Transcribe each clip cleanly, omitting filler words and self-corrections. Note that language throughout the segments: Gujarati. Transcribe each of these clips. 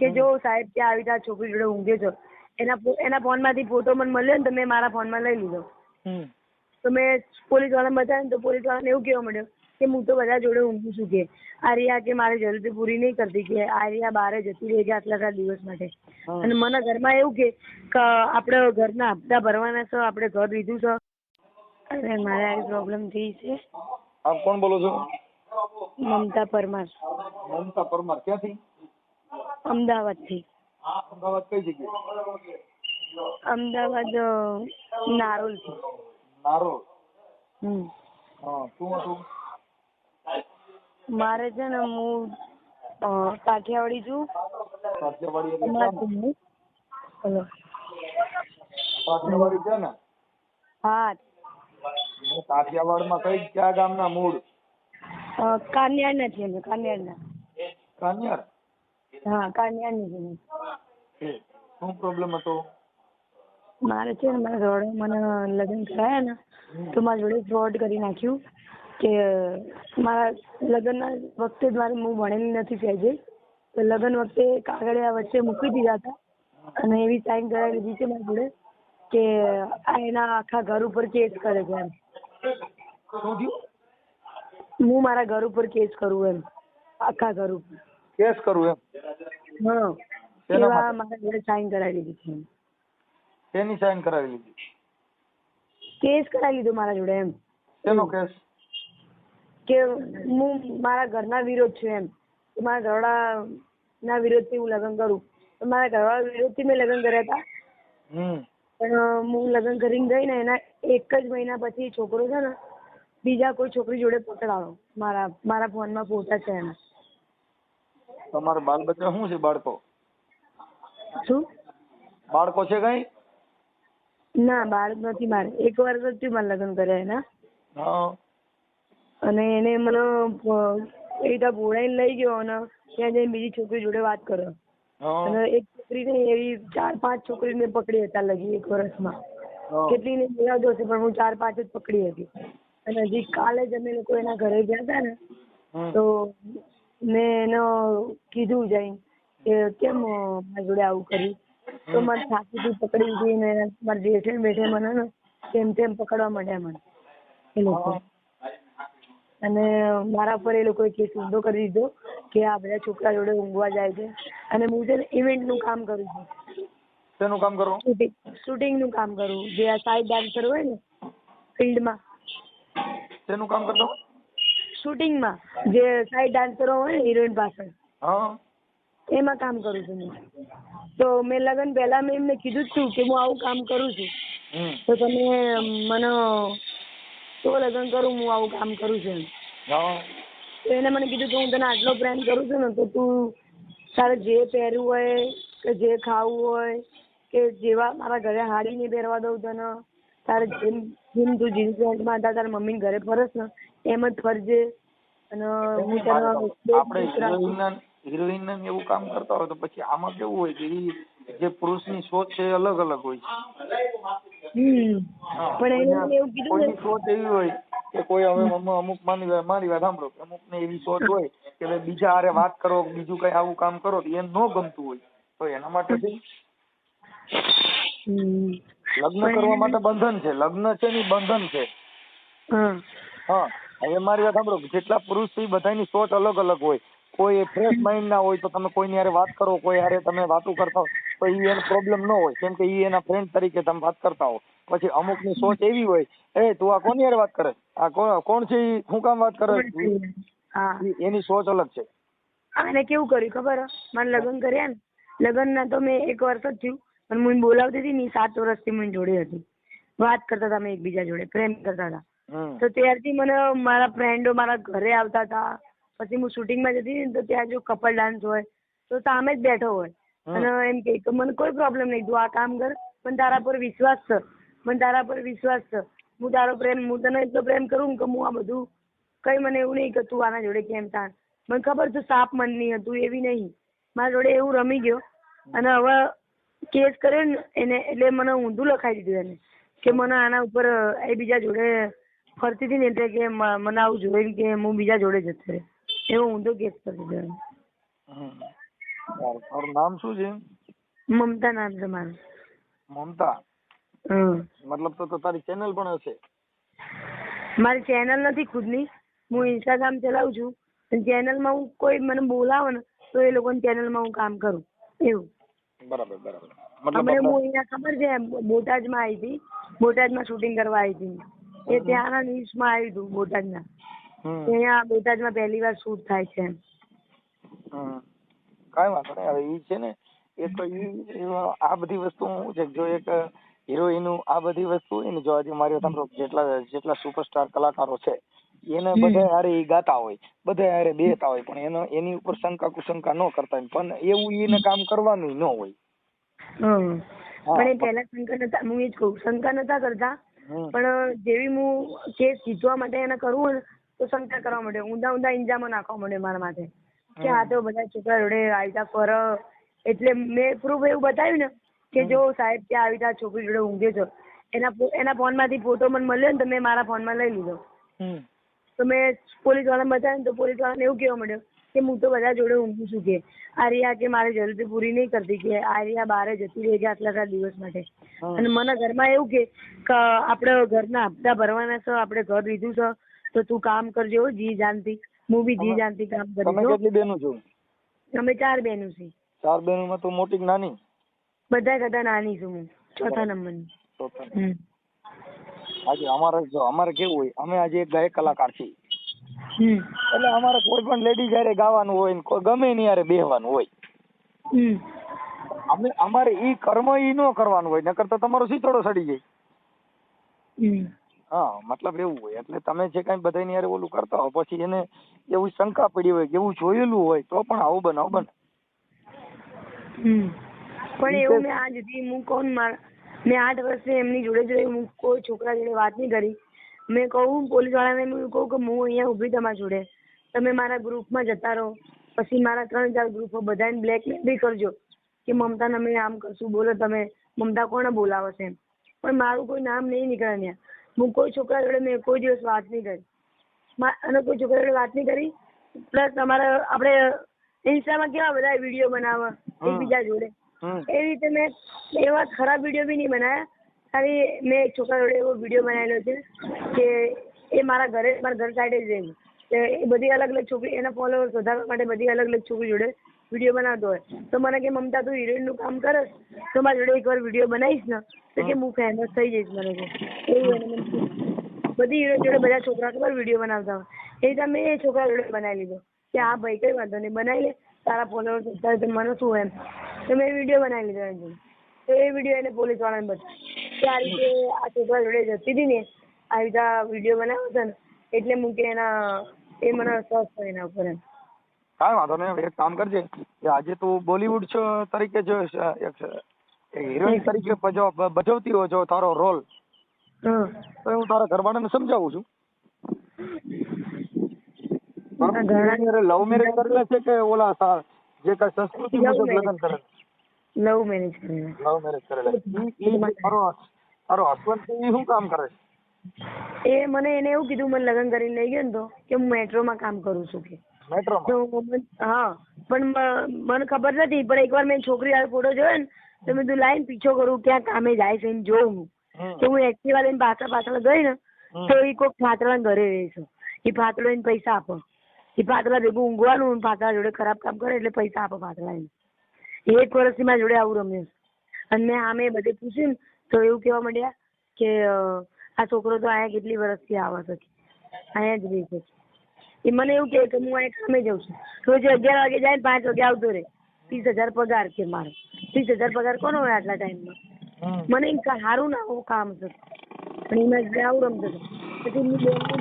કે જો સાહેબ ત્યાં આવી રીતે છોકરી જોડે ઊંઘ્યો છો, એના ફોનમાંથી ફોટો મને મળ્યો ને તો મેં મારા ફોનમાં લઈ લીધો. તો મેં પોલીસ વાળાને બતાવ્યો ને તો પોલીસ વાળાને એવું કહેવા માંડ્યો કે હું તો બધા જોડે ઊંઘું છું, કે આર્યા કે મારી જરૂરત પૂરી નહીં કરતી, કે આર્યા બહાર જતી રહી કે આટલા દિવસ માટે. અને મને ઘરમાં એવું કે આપણે ઘરના હપ્તા ભરવાના છે, આપણે ઘર લીધું છે અને મારે આવી પ્રોબ્લેમ થઈ છે. આપ કોણ બોલો છો? મમતા પરમાર. મમતા પરમાર ક્યાંથી? અમદાવાદથી. અમદાવાદ કઈ જગ્યાએ? અમદાવાદ નારોલથી. નારોલ. હા. શું હતું? મારે છે ને હું કાઠિયાવાડી છું. કાઠિયાવાડી એટલે હેલો. કાઠિયાવાડી છે ને? હા. કાઠિયાવાડમાં કયા ગામના મૂળ? કાનિયાડ નથી, અમે કાનિયાડના. કાનિયાડ? હા, કાનિયાડની છે. શું પ્રોબ્લેમ હતો? મારે છે ને મારા જોડે મને લગ્ન કરાયા ને તો મારા જોડે ફ્રોડ કરી નાખ્યું, કે મારા લગ્નના વખતે જ હું ભણેલી નથી સહેજે, તો લગ્ન વખતે કાગળિયા વચ્ચે મૂકી દીધા હતા અને એવી સાઈન કરાવી લીધી છે મારા જોડે કે આ એના આખા ઘર ઉપર કેસ કરે છે એમ. હું મારા ઘર ઉપર કેસ કરું એમ, આખા ઘર ઉપર કેસ કરું એમ? હા, એવા મારા જોડે સાઈન કરાવી લીધી છે. શેની સાઈન કરાવી લીધી? કેસ કરાવી લીધો મારા જોડે એમ. શેનો કેસ? કે હું મારા ઘરના વિરોધ છું એમ, મારા ઘરવાળાના વિરોધથી હું લગ્ન કરું. તો મારા ઘરવાળા વિરોધથી મેં લગ્ન કર્યા હતા, પણ હું લગ્ન કરીને ગઈ ને એના એક જ મહિના પછી છોકરો છે ને બીજા કોઈ છોકરી જોડે પકડાયો. મારા ફોનમાં ફોટા છે એના. તમારા બાલ બચ્ચા શું છે? બાળકો? શું બાળકો છે કઈ? ના, બાળક નથી મારે. 1 વર્ષ જ થયું મારે લગ્ન કર્યા એના. અને એને મને એ રીતે બોલાઈને લઈ ગયો અને ત્યાં જઈને બીજી છોકરી જોડે વાત કર્યો. અને એક છોકરી ને એવી 4-5 છોકરી મેં પકડી હતા લગી 1 વર્ષમાં. કેટલી ને બોલાવતો હશે પણ હું 4-5 જ પકડી હતી. અને હજી કાલે જ અમે લોકો એના ઘરે ગયા હતા ને તો મેં એને કીધું જઈને કે કેમ મારી જોડે આવું કર્યું, તો મને સાચી પકડી દીધી ને મારા જેઠે બેઠે મને ને તેમ તેમ પકડવા માંડ્યા મને એ લોકો. અને મારા પર એ લોકોએ કેસ ઊંધો કરી દીધો કે આ બધા છોકરા જોડે ઊંઘવા જાય છે. અને હું છે ને ઇવેન્ટનું કામ કરું છું. શેનું કામ કરો? શૂટિંગનું કામ કરું. જે આ સાઈડ ડાન્સર હોય ને ફિલ્ડમાં. શેનું કામ કરતો? શૂટિંગમાં જે સાઈડ ડાન્સરો હોય ને હિરોઈન પાછળ, એમાં કામ કરું છું હું. તો મેં લગ્ન પહેલા મેં એમને કીધું જ છું કે હું આવું કામ કરું છું, તો તમે મને તો લગ્ન કરું હું આવું કામ કરું છું. તો એને મને કીધું કે હું તને આટલો પ્રેમ કરું છું ને તો તું તારે જે પહેરવું હોય કે જે ખાવું હોય કે જેવા મારા ઘરે હાડી નહીં પહેરવા દઉં તને, તારે જેમ તું જીન્સ પેન્ટમાં હતા તારા મમ્મીને ઘરે ફરસ ને એમ જ ફરજે. અને હું તને હિરોઈન એવું કામ કરતા હોય તો પછી આમાં કેવું હોય કે જે પુરુષની સોચ છે એ અલગ અલગ હોય છે. પણ એને એવું કીધું કોઈની સોચ એવી હોય કે કોઈ હવે અમુક મારી વાત સાંભળો, અમુક ને એવી સોચ હોય કે ભાઈ બીજા હારે વાત કરો, બીજું કઈ આવું કામ કરો એને ન ગમતું હોય તો એના માટે લગ્ન કરવા માટે બંધન છે. લગ્ન છે ને બંધન છે. હવે મારી વાત સાંભળો, જેટલા પુરુષ છે બધાની સોચ અલગ અલગ હોય. કોઈ ફ્રેશ માઇન્ડ ના હોય તો તમે કોઈની હારે વાત કરો, કોઈ હારે તમે વાતો કરતા હો તો એ એને પ્રોબ્લેમ ન હોય, કેમ કે એ એના ફ્રેન્ડ તરીકે તમે વાત કરતા હો. પછી અમુક ની સોચ એવી હોય, તું આ કોની હારે વાત કરે, આ કોણ છે, શું કામ વાત કરે, એની સોચ અલગ છે. આને કેવું કર્યું ખબર? મારે લગ્ન કર્યા ને, લગ્ન ના તો મેં 1 વર્ષ જ થયું પણ હું બોલાવતી હતી ને 7 વર્ષથી મને જોડે હતી. વાત કરતા હતા અમે એકબીજા જોડે, પ્રેમ કરતા હતા. તો ત્યારથી મને મારા ફ્રેન્ડો મારા ઘરે આવતા હતા. પછી હું શૂટિંગમાં જતી હતી ને તો ત્યાં જો કપલ ડાન્સ હોય તો સામે જ બેઠો હોય અને એમ કે મને કોઈ પ્રોબ્લેમ નહીં, તું આ કામ કર, પણ તારા પર વિશ્વાસ છે, મને તારા પર વિશ્વાસ છે, હું તારો પ્રેમ, હું તને એટલો પ્રેમ કરું કે હું આ બધું કઈ મને એવું નહીં કે તું આના જોડે કેમ તાણ, મને ખબર છે સાપ મનની હતું એવી નહીં, મારા જોડે એવું રમી ગયો. અને હવે કેસ કર્યો ને એને એટલે મને ઊંધું લખાઈ દીધું એને કે મને આના ઉપર એ બીજા જોડે ફરતી હતી ને એટલે કે મને આવું જોઈને કે હું બીજા જોડે જતો રહ્યો, એવો ઊંધો કેસ કરી દીધો. તારું નામ શું છે? મમતા નામ છે મારું. મમતા. મતલબ તો તારી ચેનલ પણ હશે? મારી ચેનલ નથી ખુદની, હું ઇન્સ્ટાગ્રામ ચલાવું છું. ચેનલમાં હું કોઈ મને બોલાવે ને તો એ લોકોની ચેનલમાં હું કામ કરું એવું. બરાબર બરાબર. હમણાં હું અહીંયા ખબર છે બોટાદમાં આવી હતી, બોટાદમાં શૂટિંગ કરવા આવી હતી. એ ત્યાંના ન્યૂઝમાં આવ્યું હતું બોટાદના. અહીંયા બોટાદમાં પહેલી વાર શૂટ થાય છે એમ. કાંઈ વાંધો નહીં. હવે ઈ છે ને એક ઈ આ બધી વસ્તુ શું છે, જો એક હિરોઈન આ બધી વસ્તુ હોય ને, જો આજે મારી તમારો જેટલા સુપરસ્ટાર કલાકારો છે એને બધા હારે ઈ ગાતા હોય, બધા હારે બેહતા હોય, પણ એની ઉપર શંકા કુશંકા ન કરતા હોય, પણ એવું એને કામ કરવાનું ન હોય. પણ એ પહેલા શંકા નતા, હું એ જ કહું, શંકા નતા કરતા, પણ જેવી હું કેસ જીતવા માટે એને કરવું ને તો શંકા કરવા માટે ઊંધા ઊંધા ઇન્જામો નાખવા માટે મારા માથે કે આ તો બધા છોકરા જોડે આવી ફર. એટલે મેં પ્રૂફ એવું બતાવ્યું ને કે જો સાહેબ ત્યાં આવી રીતે છોકરી જોડે ઊંઘે છો, એના ફોન માંથી ફોટો મને મળ્યો ને તો મેં મારા ફોનમાં લઈ લીધો. તો મેં પોલીસ વાળાને બતાવ્યું ને તો પોલીસ વાળાને એવું કહેવા માંડ્યો કે હું તો બધા જોડે ઊંઘું છું, કે આર્યા કે મારી જરૂરત પૂરી નહીં કરતી, કે આર્યા બહાર જતી રહી છે આટલા દિવસ માટે. અને મને ઘરમાં એવું કે આપણે ઘરના હપ્તા ભરવાના છે, આપણે ઘર લીધું છે તો તું કામ કરજો જી જાનથી. હું બી જી જાનથી કામ કરીશ. તમે કેટલી બહેનો છો? અમે 4 બહેનો છીએ. 4 બહેનોમાં તો મોટી કે નાની? બધા નાની છું હું, 4થા નંબરની. આજે અમારે કેવું હોય, અમે આજે એક ગાયક કલાકાર છીએ, એટલે અમારે કોઈ પણ લેડીઝ જયારે ગાવાનું હોય ને કોઈ ગમે એની યારે બેહવાનું હોય, અમારે ઈ કર્મ ઈ નો કરવાનું હોય, નકર તો તમારો સીતોડો સડી જાય. હા, મતલબ એવું હોય. એટલે તમે જે કઈ બધાની યારે ઓલું કરતા હો, પછી એને એવું શંકા પડી હોય કે એવું જોયેલું હોય તો પણ આવું બનાવ બને. પણ એવું મેં આજ સુધી હું મેં 8 વર્ષથી એમની જોડે હું કોઈ છોકરા જોડે વાત નહીં કરી. મેં કહું પોલીસ વાળાને, હું કહું કે હું અહીંયા ઉભી તમારા જોડે, તમે મારા ગ્રુપમાં જતા રહો, પછી મારા 3-4 ગ્રુપો બધાને બ્લેકમેલ બી કરજો કે મમતાને અમે આમ કરશું, બોલો તમે મમતા કોને બોલાવે છે. પણ મારું કોઈ નામ નહીં નીકળે ત્યાં. હું કોઈ છોકરા જોડે મેં કોઈ દિવસ વાત નહીં કરી, અને કોઈ છોકરા જોડે વાત નહીં કરી. પ્લસ તમારા આપણે ઇન્સ્ટામાં કેવા બધા વિડીયો બનાવે એકબીજા જોડે, એવી રીતે મેં એવા ખરાબ વિડીયો બી નહીં બનાવ્યા. ખાલી મેં એક છોકરા જોડે એવો વિડીયો બનાવેલો છે કે એ મારા ઘર સાઈડે જ રહેવું, એ બધી અલગ અલગ છોકરી, એના ફોલોઅર્સ વધારવા માટે બધી અલગ અલગ છોકરી જોડે વિડીયો બનાવતો હોય. તો મને કે મમતા તું હિરોઈનનું કામ કરસ તો મારા જોડે એકવાર વિડીયો બનાવીશ ને તો કે હું ફેમસ થઈ જઈશ. મને કે એવું એને બધી હિરોઈન જોડે બધા છોકરા ખબર વિડીયો બનાવતા હોય, એ રીતે મેં એ છોકરા જોડે બનાવી લીધો કે હા ભાઈ કઈ વાંધો નહીં, બનાવી લે, તારા ફોલોઅર્સ અત્યારે તો મને શું એમ. તો મેં વિડીયો બનાવી લીધો એની જોડે. તો એ વિડીયો એને પોલીસ વાળાને બતાવ્યો કે આ રીતે આ છોકરા જોડે જતી હતી ને, આવી રીતે વિડીયો બનાવ્યો છે ને, એટલે હું કે એ મને સર્ચ કરે એના ઉપર એમ. કાંઈ વાંધો નહીં. એક કામ કરજે કે આજે તું બોલીવુડ તરીકે જો હિરોઈન તરીકે ભજવતી હોય જો તારો રોલ, તો હું તારા ઘરવાળાને સમજાવું છું. લવ મેરેજ કરેલા છે કે ઓલા જે કઈ સંસ્કૃતિ મુજબ લગ્ન કરેલા? લવ મેરેજ કરેલા. લવ મેરેજ કરેલા. તારો હસબન્ડ શું કામ કરે છે? એ મને એને એવું કીધું, મને લગ્ન કરીને લઈ ગયો ને તો કે હું મેટ્રોમાં કામ કરું છું કે. મેટ્રોમાં? હા, પણ મને ખબર નથી. પણ એકવાર મેં છોકરી વાળો ફોટો જોયો ને તો મેં લાઈન પીછો કરું ક્યાં કામે જાય છે એને જોઉં. તો હું એક્ટિવા લઈને પાછળ ગઈ ને તો એ કોઈક ફાતળાને ઘરે રહે છે. એ ફાતળો એને પૈસા આપો, એ ફાતળા ભેગું ઊંઘવાનું, ફાતળા જોડે ખરાબ કામ કરે એટલે પૈસા આપો ફાતળા એને. 1 વર્ષથી મારા જોડે આવું રમ્યો. અને મેં આમે બધે પૂછ્યું ને તો એવું કહેવા માંડ્યા કે આ છોકરો તો અહીંયા કેટલી વર્ષથી આવે છે, અહીંયા જ રહે છે. એ મને એવું કહે કે હું અહીંયા કામે જાઉં છું, રોજ 11 વાગે જાય ને 5 વાગે આવતો રહે, 30,000 પગાર કે મારો. 30,000 પગાર કોનો હોય આટલા ટાઈમમાં? મને એમ સારું ના આવું કામ છે, પણ એમાં આવું રમતો હતો. પછી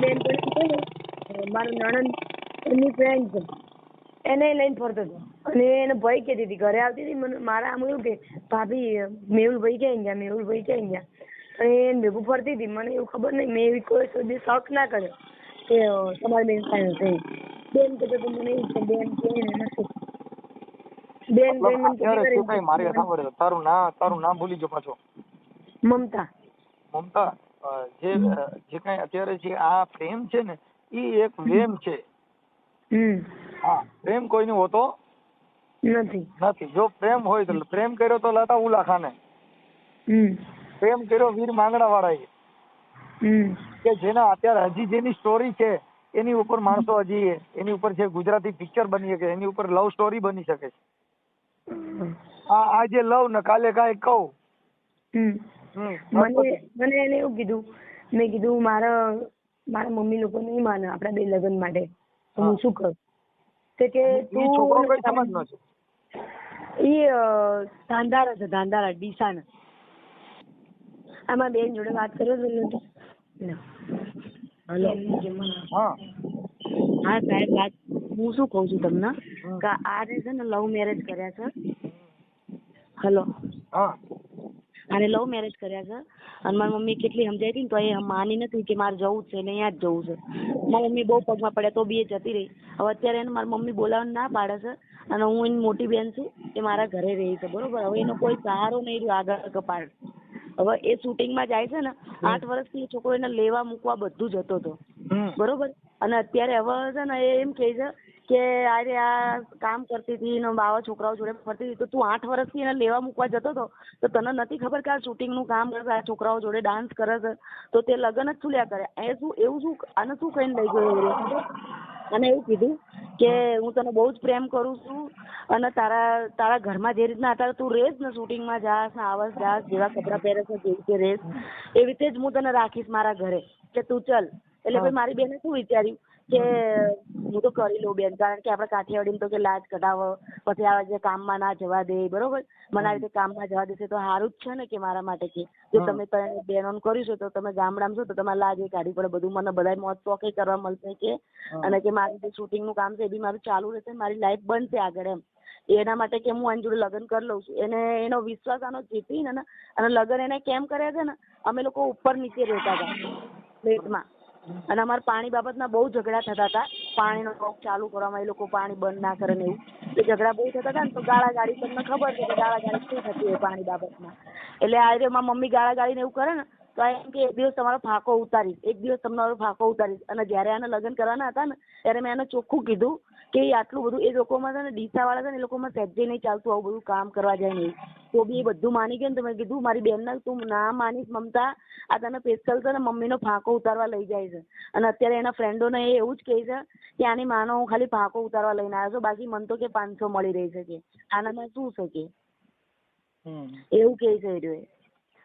બેન છે ને મારો નણંદ, એમની ફ્રેન્ડ છે, એને લઈને ફરતો હતો. અને એને ભાઈ કહેતી હતી, ઘરે આવતી હતી, મને મારા આમ એવું કે ભાભી મેહુલભાઈ ક્યાં ગયા, મેહુલભાઈ ક્યાં ગયા. અને એને ભેગું ફરતી હતી. મને એવું ખબર નહીં, મેં એવી કોઈ સુધી શોખ ના કર્યો કે તમારી બેન ફાઈનલ થઈ. બેન કહેતો તો મને એવું કે બેન કે નથી. બેન મને મારી સાંભળે, તારું નામ ભૂલી ગયો પાછો. મમતા. મમતા, જે કઈ અત્યારે જે આ પ્રેમ છે ને એ એક વેમ છે. હા, પ્રેમ કોઈ નો હોતો નથી. જો પ્રેમ હોય તો પ્રેમ કર્યો તો લતા ઉલા ખાને, પ્રેમ કર્યો વીર માંગડા વાળાએ, કે જેના અત્યારે હજી જેની સ્ટોરી છે એની ઉપર માણસો હજી એની ઉપર છે ગુજરાતી પિક્ચર બની શકે, એની ઉપર લવ સ્ટોરી બની શકે છે. આજે લવ ને કાલે કાંઈ કહું. મને એને એવું કીધું, મેં કીધું મારા મમ્મી લોકો નહીં માને આપણા બે લગ્ન માટે, તો હું શું કરું? કે છોકરો કઈ સમાજનો છે? એ ધાંધારા છે, ધાંધારા ડીસાના. આમાં બેન જોડે વાત કર્યો તો. હેલો. હા સાહેબ, વાત હું શું કઉ છું તમને કે આને છે ને લવ મેરેજ કર્યા છે. હેલો. આને લવ મેરેજ કર્યા છે અને મારી મમ્મી કેટલી સમજાઈ હતી ને તો એ માની નથી કે મારે જવું છે ને અહીંયા જ જવું છે. મારી મમ્મી બહુ પગમાં પડ્યા તો બી એ જતી રહી. હવે અત્યારે એને મારી મમ્મી બોલાવવાનું ના પાડે છે અને હું એની મોટી બેન છું, એ મારા ઘરે રહી છે, બરોબર. હવે એનો કોઈ સહારો નહીં રહ્યો આગળ કપાળ. હવે એ શૂટિંગમાં જાય છે ને, 8 વર્ષથી એ છોકરો એને લેવા મૂકવા બધું જતો હતો, બરોબર. અને અત્યારે હવે છે ને એ એમ કહે છે કે અરે આ કામ કરતી હતી ને બાવા છોકરાઓ જોડે ફરતી હતી, તો તું 8 વર્ષથી એને લેવા મૂકવા જતો હતો તો તને નથી ખબર કે આ શૂટિંગનું કામ કરે છે, આ છોકરાઓ જોડે ડાન્સ કરે છે, તો તે લગ્ન જ શું લ્યા કરે? એ શું એવું શું આને શું કહીને લઈ ગયો? અને એવું કીધું કે હું તને બહુ જ પ્રેમ કરું છું અને તારા ઘરમાં જે રીતના અત્યારે તું રેસ ને, શૂટિંગમાં જાસ ને આવસ જાસ, જેવા કપડાં પહેરે છે જેવી રીતે રેસ, એવી રીતે જ હું તને રાખીશ મારા ઘરે, કે તું ચલ. એટલે ભાઈ મારી બેને શું વિચાર્યું કે હું તો કરી લઉં બેન, કારણ કે આપણે કાઠિયાવાડી તો કે લાજ કઢાવો, પછી આ જે કામમાં ના જવા દે, બરોબર. મને આવી રીતે કામમાં જવા દેશે તો સારું જ છે ને, કે મારા માટે કે જો તમે બહેનોને કર્યું છે તો તમે ગામડામાં છો તો તમારે લાજ કાઢવી પડે, બધું મને બધા મોજ શોખ કરવા મળશે કે, અને કે મારું જે શૂટિંગનું કામ છે એ બી મારું ચાલુ રહેશે, મારી લાઈફ બનશે આગળ એમ. એના માટે કે હું આની જોડે લગ્ન કરી લઉં છું. એને એનો વિશ્વાસ આનો જીતી ને, અને લગ્ન એને કેમ કર્યા છે ને, અમે લોકો ઉપર નીચે રહેતા હતા ફ્લેટમાં, અને અમારે પાણી બાબતના બહુ ઝઘડા થતા હતા. પાણીનો ટોક ચાલુ કરવામાં એ લોકો પાણી બંધ ના કરે ને એવું, એ ઝઘડા બહુ થતા હતા ને, તો ગાળાગાળી તમને ખબર છે કે ગાળાગાળી શું થતી હોય પાણી બાબતમાં. એટલે આજે મારી મમ્મી ગાળાગાળી ને એવું કરે ને તો એમ કે એક દિવસ તમારો ફાંકો ઉતારીશ, એક દિવસ તમારો ફાંકો ઉતારીશ. અને જયારે આને લગ્ન કરવાના હતા ને ત્યારે મેં એને ચોખ્ખું કીધું કે આટલું બધું એ લોકોમાં છે ને, ડીસા વાળા છે ને, એ લોકોમાં સહેજે નહીં ચાલતું આવું બધું કામ કરવા જાય નહીં, તો બી એ બધું માની ગયો ને. તો મેં કીધું મારી બેનને તું ના માનીશ મમતા, આ તને સ્પેશિયલ છે ને મમ્મીનો ફાંકો ઉતારવા લઈ જાય છે. અને અત્યારે એના ફ્રેન્ડોને એ એવું જ કહે છે કે આની માનો હું ખાલી ફાંકો ઉતારવા લઈને આવ્યો છું, બાકી મને તો કે 500 મળી રહી છે, કે આનામાં શું છે કે એવું કહે છે એ.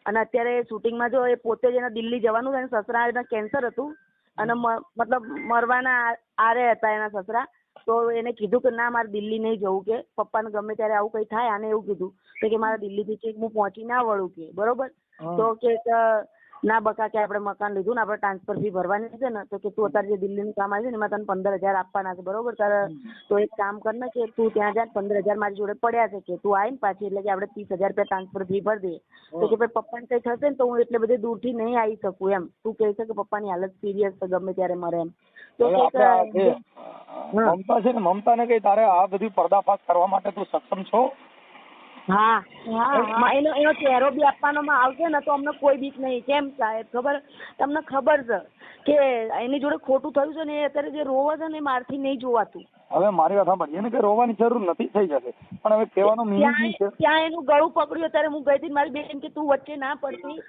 અને અત્યારે શૂટિંગમાં જો એ પોતે જ એને દિલ્હી જવાનું છે, એના સસરા એના કેન્સર હતું અને મતલબ મરવાના આરે હતા એના સસરા, તો એને કીધું કે ના મારે દિલ્હી નહીં જવું, કે પપ્પાને ગમે ત્યારે આવું કંઈ થાય. આને એવું કીધું કે મારે દિલ્હીથી ચેક હું પહોંચી ના વળું, કે બરોબર. તો કે ના બકા, કે આપણે મકાન લીધું ને આપણે ટ્રાન્સફર ફી ભરવાની છે ને, તો કે તું અત્યારે જે દિલ્હીનું કામ આવ્યું ને એમાં તને 15,000 આપવાના છે, બરોબર. તારે તો એક કામ કર ને કે તું ત્યાં જા, 15,000 મારી જોડે પડ્યા છે, કે તું આવીને પાછી, એટલે કે આપણે 30,000 રૂપિયા ટ્રાન્સફર ફી ભરી દઈએ. તો કે ભાઈ પપ્પાને કંઈ થશે ને તો હું એટલે બધે દૂરથી નહીં આવી શકું એમ, તું કહે છે કે પપ્પાની હાલત સિરિયસ છે, ગમે ત્યારે મરે એમ. તો મમતા છે ને, મમતાને કઈ તારે આ બધું પર્દાફાશ કરવા માટે તું સક્ષમ છો? હા, એનો ચહેરો બી આપવાનો આવશે ને તો અમને કોઈ બીક નહીં. કેમ સાહેબ ખબર, તમને ખબર છે કે એની જોડે ખોટું થયું છે ને, એ અત્યારે જે રોવે છે ને એ મારથી નહીં જોવાતું. હવે મારી વાત સાંભળ, એને કઈ રોવાની જરૂર નથી, થઈ જશે, પણ હવે કહેવાનો મીનિંગ છે ત્યાં એનું ગળું પકડ્યું. અત્યારે હું ગઈ હતી મારી બેન કે તું વચ્ચે ના પડતી,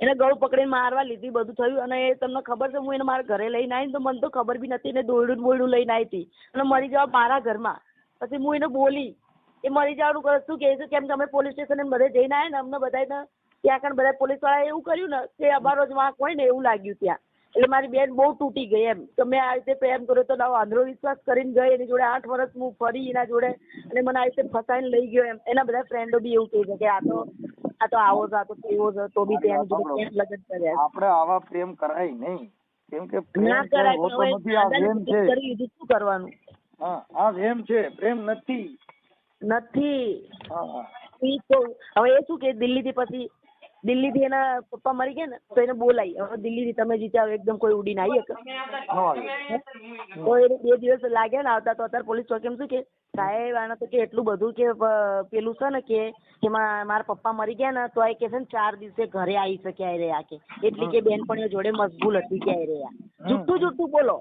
એને ગળું પકડીને મારવા લીધી, બધું થયું. અને એ તમને ખબર છે હું એને મારા ઘરે લઈને આવી તો મને તો ખબર બી નથી, એને દોરડું બોરડું લઈને આવી હતી અને મરી જવા મારા ઘરમાં. પછી હું એને બોલી એ મરી જવાનું કરે શું કહે છે, કેમ કે અમે પોલીસ સ્ટેશન બધે જઈને આવ્યા ને, અમને બધાને ત્યાં આગળ બધા પોલીસ વાળા એવું કર્યું ને કે અમારો જ વાંક હોય ને એવું લાગ્યું ત્યાં. એટલે મારી બેન બહુ તૂટી ગઈ એમ, તો મેં આ રીતે પ્રેમ કર્યો તો આંધળો વિશ્વાસ કરીને ગઈ એની જોડે 8 વર્ષ હું ફરી એના જોડે, અને મને આ રીતે ફસાઈને લઈ ગયો એમ. એના બધા ફ્રેન્ડો બી એવું કહે છે કે આ તો આવો છે, આ તો તેવો છે, તો બી તેની જોડે કેમ લગ્ન કર્યા. આપણે આવા પ્રેમ કરાય નહીં, કેમ કે ના કરાય. શું કરવાનું? હા, આ વેમ છે, પ્રેમ નથી. હવે એ શું કે દિલ્હીથી એના પપ્પા મરી ગયા ને તો એને બોલાવી. હવે દિલ્હીથી તમે જીત્યા એકદમ કોઈ ઉડીને આવી શકે? તો એને 2 દિવસ લાગ્યા ને આવતા, તો અત્યારે પોલીસ ચોકી શું કે સાહેબ આને તો કે એટલું બધું કે પેલું છે ને કે મારા પપ્પા મરી ગયા ને તો આ કે છે ને 4 દિવસે ઘરે આવી શક્યા રહ્યા કે એટલી કે બેનપણીઓ જોડે મશગુલ હતી કે રહ્યા જુઠ્ઠું બોલો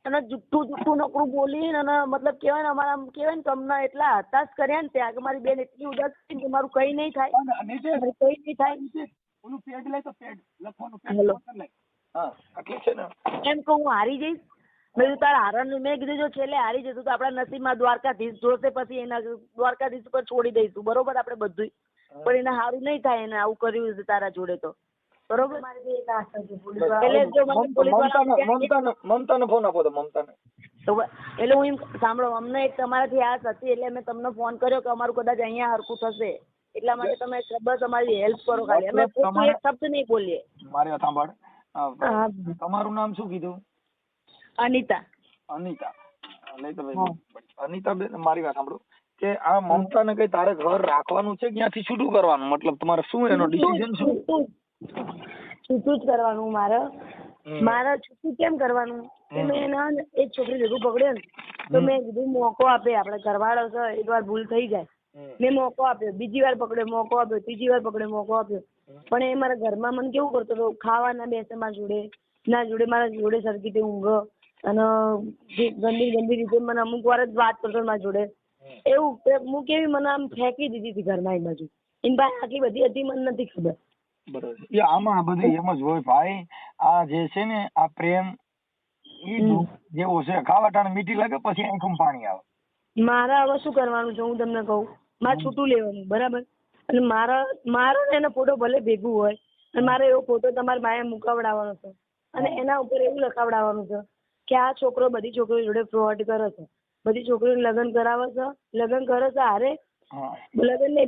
અને જુઠ્ઠું નકરું બોલી અને મતલબ કેવાય ને અમારા કેવાય ને તમને એટલા હતાશ કર્યા ને ત્યાં કે મારી બેન એટલી ઉદાસ થઈ કે મારું કઈ નહીં થાય કઈ નહીં થાય. ઓલું પેડ લે તો પેડ લખવાનું હેલો હા આટલી છે ને એમ કહું હું હારી જઈશ. મેં કીધું તારા હારણ મેં કીધું જો છેલ્લે હારી જશું તો આપણા નસીબમાં દ્વારકાધીશ જોશે પછી એના દ્વારકાધીશ ઉપર છોડી દઈશું બરોબર આપણે બધું પણ એને સારું નહીં થાય એને આવું કર્યું છે તારા જોડે તો બરોબર. એટલે જો મમતાને ફોન આપો તો મમતાને એટલે હું એમ સાંભળો અમને એક તમારાથી આસ હતી એટલે મેં તમને ફોન કર્યો કે અમારું કદાચ અહીંયા હરખું થશે એટલા માટે તમે બસ અમારી હેલ્પ કરો ખાલી અમે ખોટું એક શબ્દ નહીં બોલીએ. મારી વાત સાંભળ તમારું નામ શું કીધું? અનિતા. અનિતા બેન મારી વાત સાંભળો કે આ મમતા ને કઈ તારે ઘર રાખવાનું છે ક્યાંથી છૂટું કરવાનું મતલબ તમારે શું એનો ડિસિઝન શું? છૂટું જ કરવાનું મારે છૂટું કેમ કરવાનું કે મેં એના એક છોકરી ભેગું પકડ્યો ને તો મેં કીધું મોકો આપે આપણે ઘરવાળો છે એક વાર ભૂલ થઈ જાય મેં મોકો આપ્યો બીજી વાર પકડ્યો મોકો આપ્યો ત્રીજી વાર પકડ્યો મોકો આપ્યો પણ એ મારા ઘરમાં મને કેવું કરતો હતો ખાવા ના બેસે મારા જોડે ના જોડે મારા જોડે સરખી રીતે ઊંઘ અને ગંદી રીતે મને અમુક વાર જ વાત કરતો મારા જોડે એવું હું કેવી મને આમ ફેંકી દીધી હતી ઘરમાં એક બાજુ એની પાસે આટલી બધી હતી મને નથી ખબર. બરોબર આમાં બધું એમ જ હોય ભાઈ આ જે છે ને આ પ્રેમ જેવો છે ખાવા ટાણે મીઠી લાગે પછી આંખમાં પાણી આવે. મારે હવે શું કરવાનું છે હું તમને કહું મારે છૂટું લેવાનું બરાબર અને મારો ને એનો ફોટો ભલે ભેગું હોય અને મારે એવો ફોટો તમારી માએ મુકાવડાવવાનો છે અને એના ઉપર એવું લખાવડાવવાનું છે કે આ છોકરો બધી છોકરીઓ જોડે ફ્રોડ કરે છે બધી છોકરીઓને લગ્ન કરાવે છે લગ્ન કરે છે હારે લગ્ન ને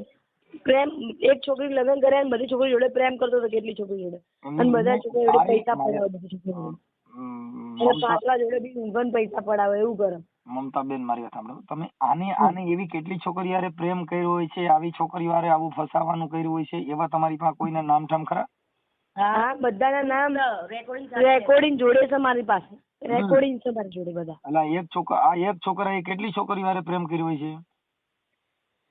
પ્રેમ એક છોકરી લગ્ન કર્યા બધી છોકરી જોડે પ્રેમ કરતો હતો કેટલી છોકરી જોડે અને બધા છોકરી જોડે પૈસા પડાવે બધી છોકરી જોડે પાટલા જોડે બી ઊંઘન પૈસા પડાવે એવું કરે. મમતા બેન મારી વાત સાંભળો તમે આને એવી કેટલી છોકરીઓ હારે પ્રેમ કર્યો હોય છે આવી છોકરીઓ હારે આવું ફસાવાનું કર્યું હોય છે એવા તમારી પાસે કોઈના નામ ઠામ ખરા? હા બધાના નામ રેકોર્ડિંગ જોડે છે મારી પાસે રેકોર્ડિંગ છે મારી જોડે બધા. એટલે એક છોકરાએ કેટલી છોકરીઓ હારે પ્રેમ કર્યો હોય છે?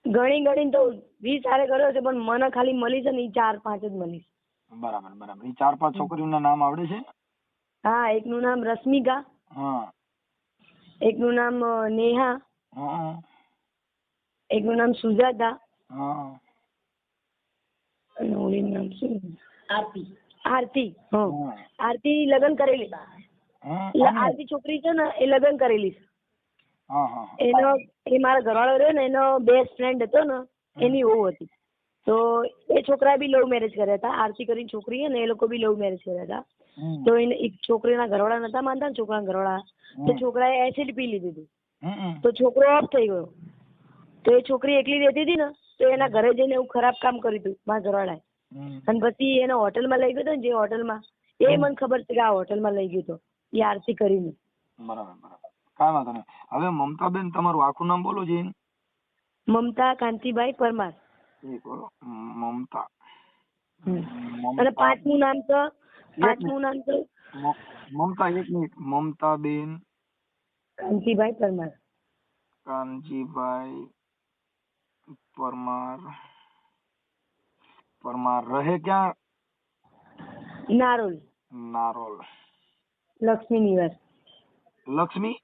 ગણી તો 20 હારે કર્યો છે પણ મને ખાલી મળી છે ને 4-5 જ મળી. બરાબર એ 4-5 છોકરીઓના નામ આવડે છે? હા એકનું નામ રશ્મિકા એકનું નામ નેહા એકનું નામ સુજાતા અને ઓલીનું નામ શું આરતી આરતી લગ્ન કરેલી આરતી છોકરી છે ને એ લગ્ન કરેલી છે એનો એ મારા ઘરવાળો રહ્યો ને એનો બેસ્ટ ફ્રેન્ડ હતો ને એની વહુ હતી તો એ છોકરા બી લવ મેરેજ કર્યા હતા આરતી કરીને છોકરી ને એ લોકો બી લવ મેરેજ કર્યા હતા તો એને એક છોકરીના ઘરવાળા નતા માનતા ને છોકરાના ઘરવાળા તો છોકરાએ એસિડ પી લીધું હતું તો છોકરો ઓફ થઈ ગયો તો એ છોકરી એકલી રહેતી હતી ને તો એના ઘરે જઈને એવું ખરાબ કામ કર્યું હતું મારા ઘરવાળાએ અને પછી એને હોટલમાં લઈ ગયો હતો ને જે હોટલમાં એ મને ખબર છે કે આ હોટલમાં લઈ ગયો હતો એ આરતી કરીને. બરાબર કાંઈ વાંધો નહીં. હવે મમતાબેન તમારું આખું નામ બોલો છે? મમતા કાંતિભાઈ પરમાર. મમતા અને પાંચમું નામ છે મમતા એક મિનિટ મમતાબેન કાંતિભાઈ પરમાર. કાનજીભાઈ પરમાર રહે ક્યાં? નારોલ. લક્ષ્મી નિવાસ. લક્ષ્મી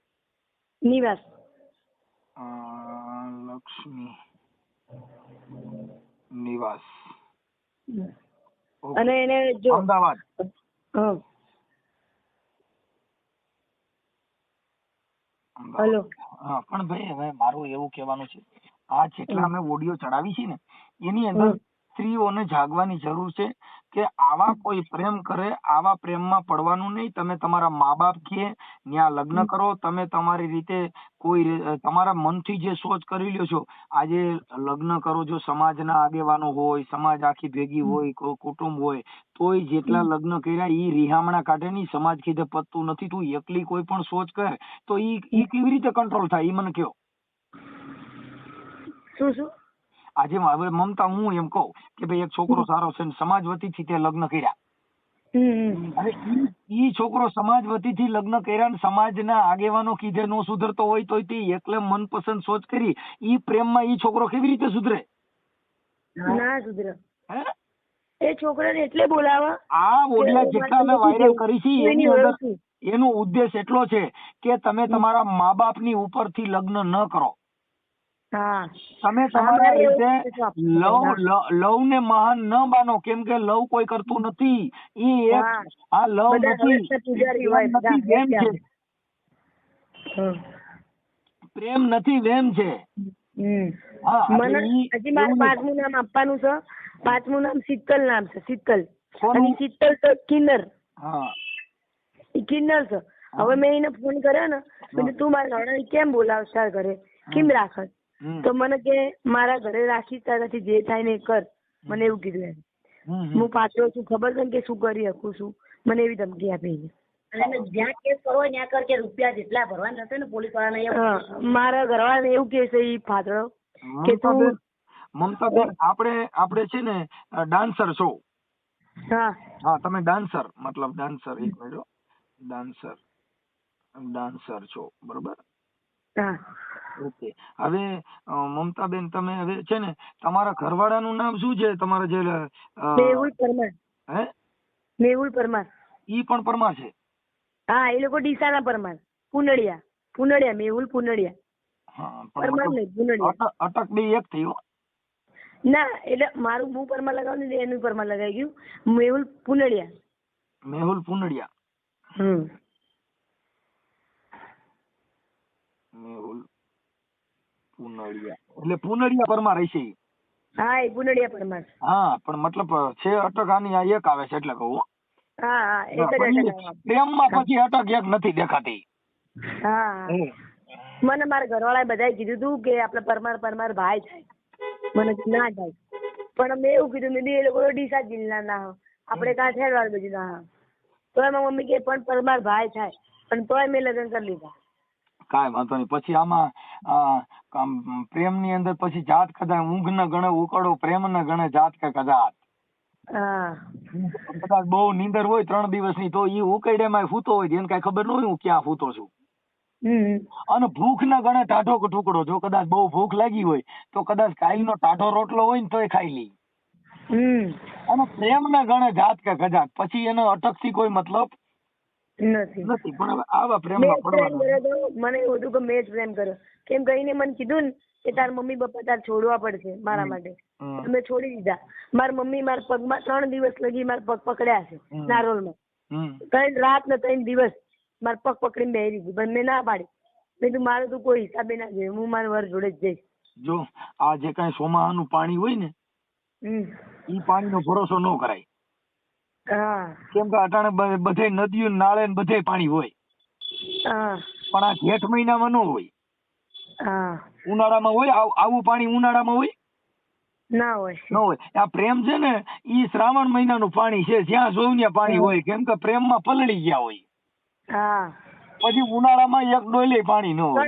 નિવાસ અને એને જો અમદાવાદ. હેલો પણ ભાઈ હવે મારું એવું કહેવાનું છે આ જેટલા અમે ઓડિયો ચડાવી છે ને એની અંદર સ્ત્રીઓને જાગવાની જરૂર છે કે આવા કોઈ પ્રેમ કરે આવા પ્રેમમાં પડવાનું નહીં. તમે તમારા મા બાપ કે ત્યાં લગ્ન કરો તમે તમારી રીતે કોઈ તમારા મનથી જે સોચ કરી લ્યો છો આજે લગ્ન કરો જો સમાજના આગેવાનો હોય સમાજ આખી ભેગી હોય કુટુંબ હોય તોય જેટલા લગ્ન કર્યા ઈ રિહામણા કાઢે ની સમાજ કીધે પતતું નથી. તું એકલી કોઈ પણ સોચ કર તો ઈ કેવી રીતે કંટ્રોલ થાય ઈ મને કહો. શું આજે હવે મમતા હું એમ કહું કે ભાઈ એક છોકરો સારો છે સમાજ વતીથી તે લગ્ન કર્યા હવે ઈ છોકરો સમાજ વતીથી લગ્ન કર્યા ને સમાજના આગેવાનો કીધે નો સુધરતો હોય તો તે એકલે મનપસંદ સોચ કરી ઈ પ્રેમમાં ઈ છોકરો કેવી રીતે સુધરે? ના સુધરે. એ છોકરાને એટલે બોલાવા આ ઓડિયા જેટલા અમે વાયરલ કરી છે એની અંદર એનો ઉદ્દેશ એટલો છે કે તમે તમારા મા બાપની ઉપરથી લગ્ન ન કરો. તમે તમારા રીતે લવ ને મહાન ન માનો, કેમ કે લવ કોઈ કરતું નથી. ઈ એક આ લવ નથી, વેમ છે. પ્રેમ નથી, વેમ છે. હજી મારે 5મું નામ આપવાનું છે. 5મું નામ શીતલ નામ છે. શીતલ. અને શીતલ તો કિન્નર. કિન્નર છે. હવે મેં એને ફોન કર્યો ને તો તું મારા ઘરે કેમ બોલાવતા ઘરે કેમ રાખત? તો મને કે મારા ઘરે રાખી તારાથી જે થાય ને કર. મને એવું કીધું. હું પાછળ છું, ખબર છે કે શું કરી શકું છું. મને એવી ધમકી આપી. જ્યાં કેસ કરવો ત્યાં કર, કે રૂપિયા જેટલા ભરવાના હશે ને પોલીસ વાળાને. મારા ઘરવાળાને એવું કે છે ઈ ફાદરો કે તું મમતાબેન આપણે છે ને ડાન્સર છો. હા તમે ડાન્સર મતલબ ડાન્સર એક મિનિટ ડાન્સર છો બરોબર? ઓકે. હવે મમતાબેન તમે હવે છે ને તમારા ઘરવાળાનું નામ શું છે? તમારા જે મેહુલ પરમાર. મેહુલ પરમાર. ઈ પણ પરમાર છે? હા, એ લોકો ડીસાના પરમાર. પુનડિયા મેહુલ પુનડિયા. હા, પરમાર નહીં, પુનડિયા. અટક બે એક થયો. ના, એટલે મારું હું પરમાર લગાવ્યું ને એનું પરમાર લગાવી ગયું. મેહુલ પુનડિયા. મેહુલ પુનડિયા. મેહુલ પુનડિયા એટલે પુનડિયા પરમાર હશે. હા, એ પુનડિયા પરમાર. હા, પણ મતલબ છે અટક આની આ એક આવે છે એટલે કહું. હા, પ્રેમમાં પછી અટક એક નથી દેખાતી. હા, મને મારા ઘરવાળાએ બધાએ કીધું તું કે આપણે પરમાર ભાઈ થાય. મને ના થાય. પણ મેં એવું કીધું મેં એ લોકો ડીસા જિલ્લા ના આપણે કાંઠિયાવાડ બાજુ ના. તો એમાં મમ્મી કે પણ પરમાર ભાઈ થાય. પણ તોય મેં લગ્ન કરી લીધા. કાંઈ વાંધો નહીં. પછી આમાં પ્રેમ ની અંદર પછી જાત કદાચ ઊંઘ ન ગણે ઉકળો, પ્રેમ ન ગણે જાત કે કદાચ. કદાચ બહુ નીંદર હોય 3 દિવસની તો ઈ ઉકળે માં ફૂતો હોય એને કઈ ખબર ન હોય હું ક્યાં ફૂતો છું. અને ભૂખ ના ગણે ટાઢો ટુકડો. જો કદાચ બહુ ભૂખ લાગી હોય તો કદાચ કાલ નો ટાઢો રોટલો હોય ને તોય ખાઈ લી. અને પ્રેમ ના ગણે જાત કે કદાચ પછી એનો અટક થી કોઈ મતલબ નથી. પણ આવા પ્રેમમાં પડવાનું. મને એવું હતું કે મેં જ પ્રેમ કર્યો. કેમ કહીને મને કીધું ને કે તાર મમ્મી પપ્પા તાર છોડવા પડશે મારા માટે. મેં છોડી દીધા. મારી મમ્મી મારા પગમાં 3 દિવસ લગી મારા પગ પકડ્યા છે નારોલમાં. 3 રાત ને 3 દિવસ મારા પગ પકડીને બેહી દીધી. પણ મેં ના પાડી. મેં તું મારું તું કોઈ હિસાબે ના જોઈએ. હું મારા વર જોડે જ જઈશ. જો આ જે કઈ સોમાનું પાણી હોય ને ઈ પાણી નો ભરોસો ન કરાય. કેમ કે અટાણે બધે નદીઓ નાળે બધે પાણી હોય. પણ આ જેઠ મહિનામાં ન હોય. ઉનાળામાં હોય આવું પાણી. ઉનાળામાં હોય ના હોય. ન હોય. આ પ્રેમ છે ને ઈ શ્રાવણ મહિનાનું પાણી છે. જ્યાં જોઉં ત્યાં પાણી હોય. કેમ કે પ્રેમમાં પલળી ગયા હોય. પછી ઉનાળામાં એક ડોલે પાણી ન હોય.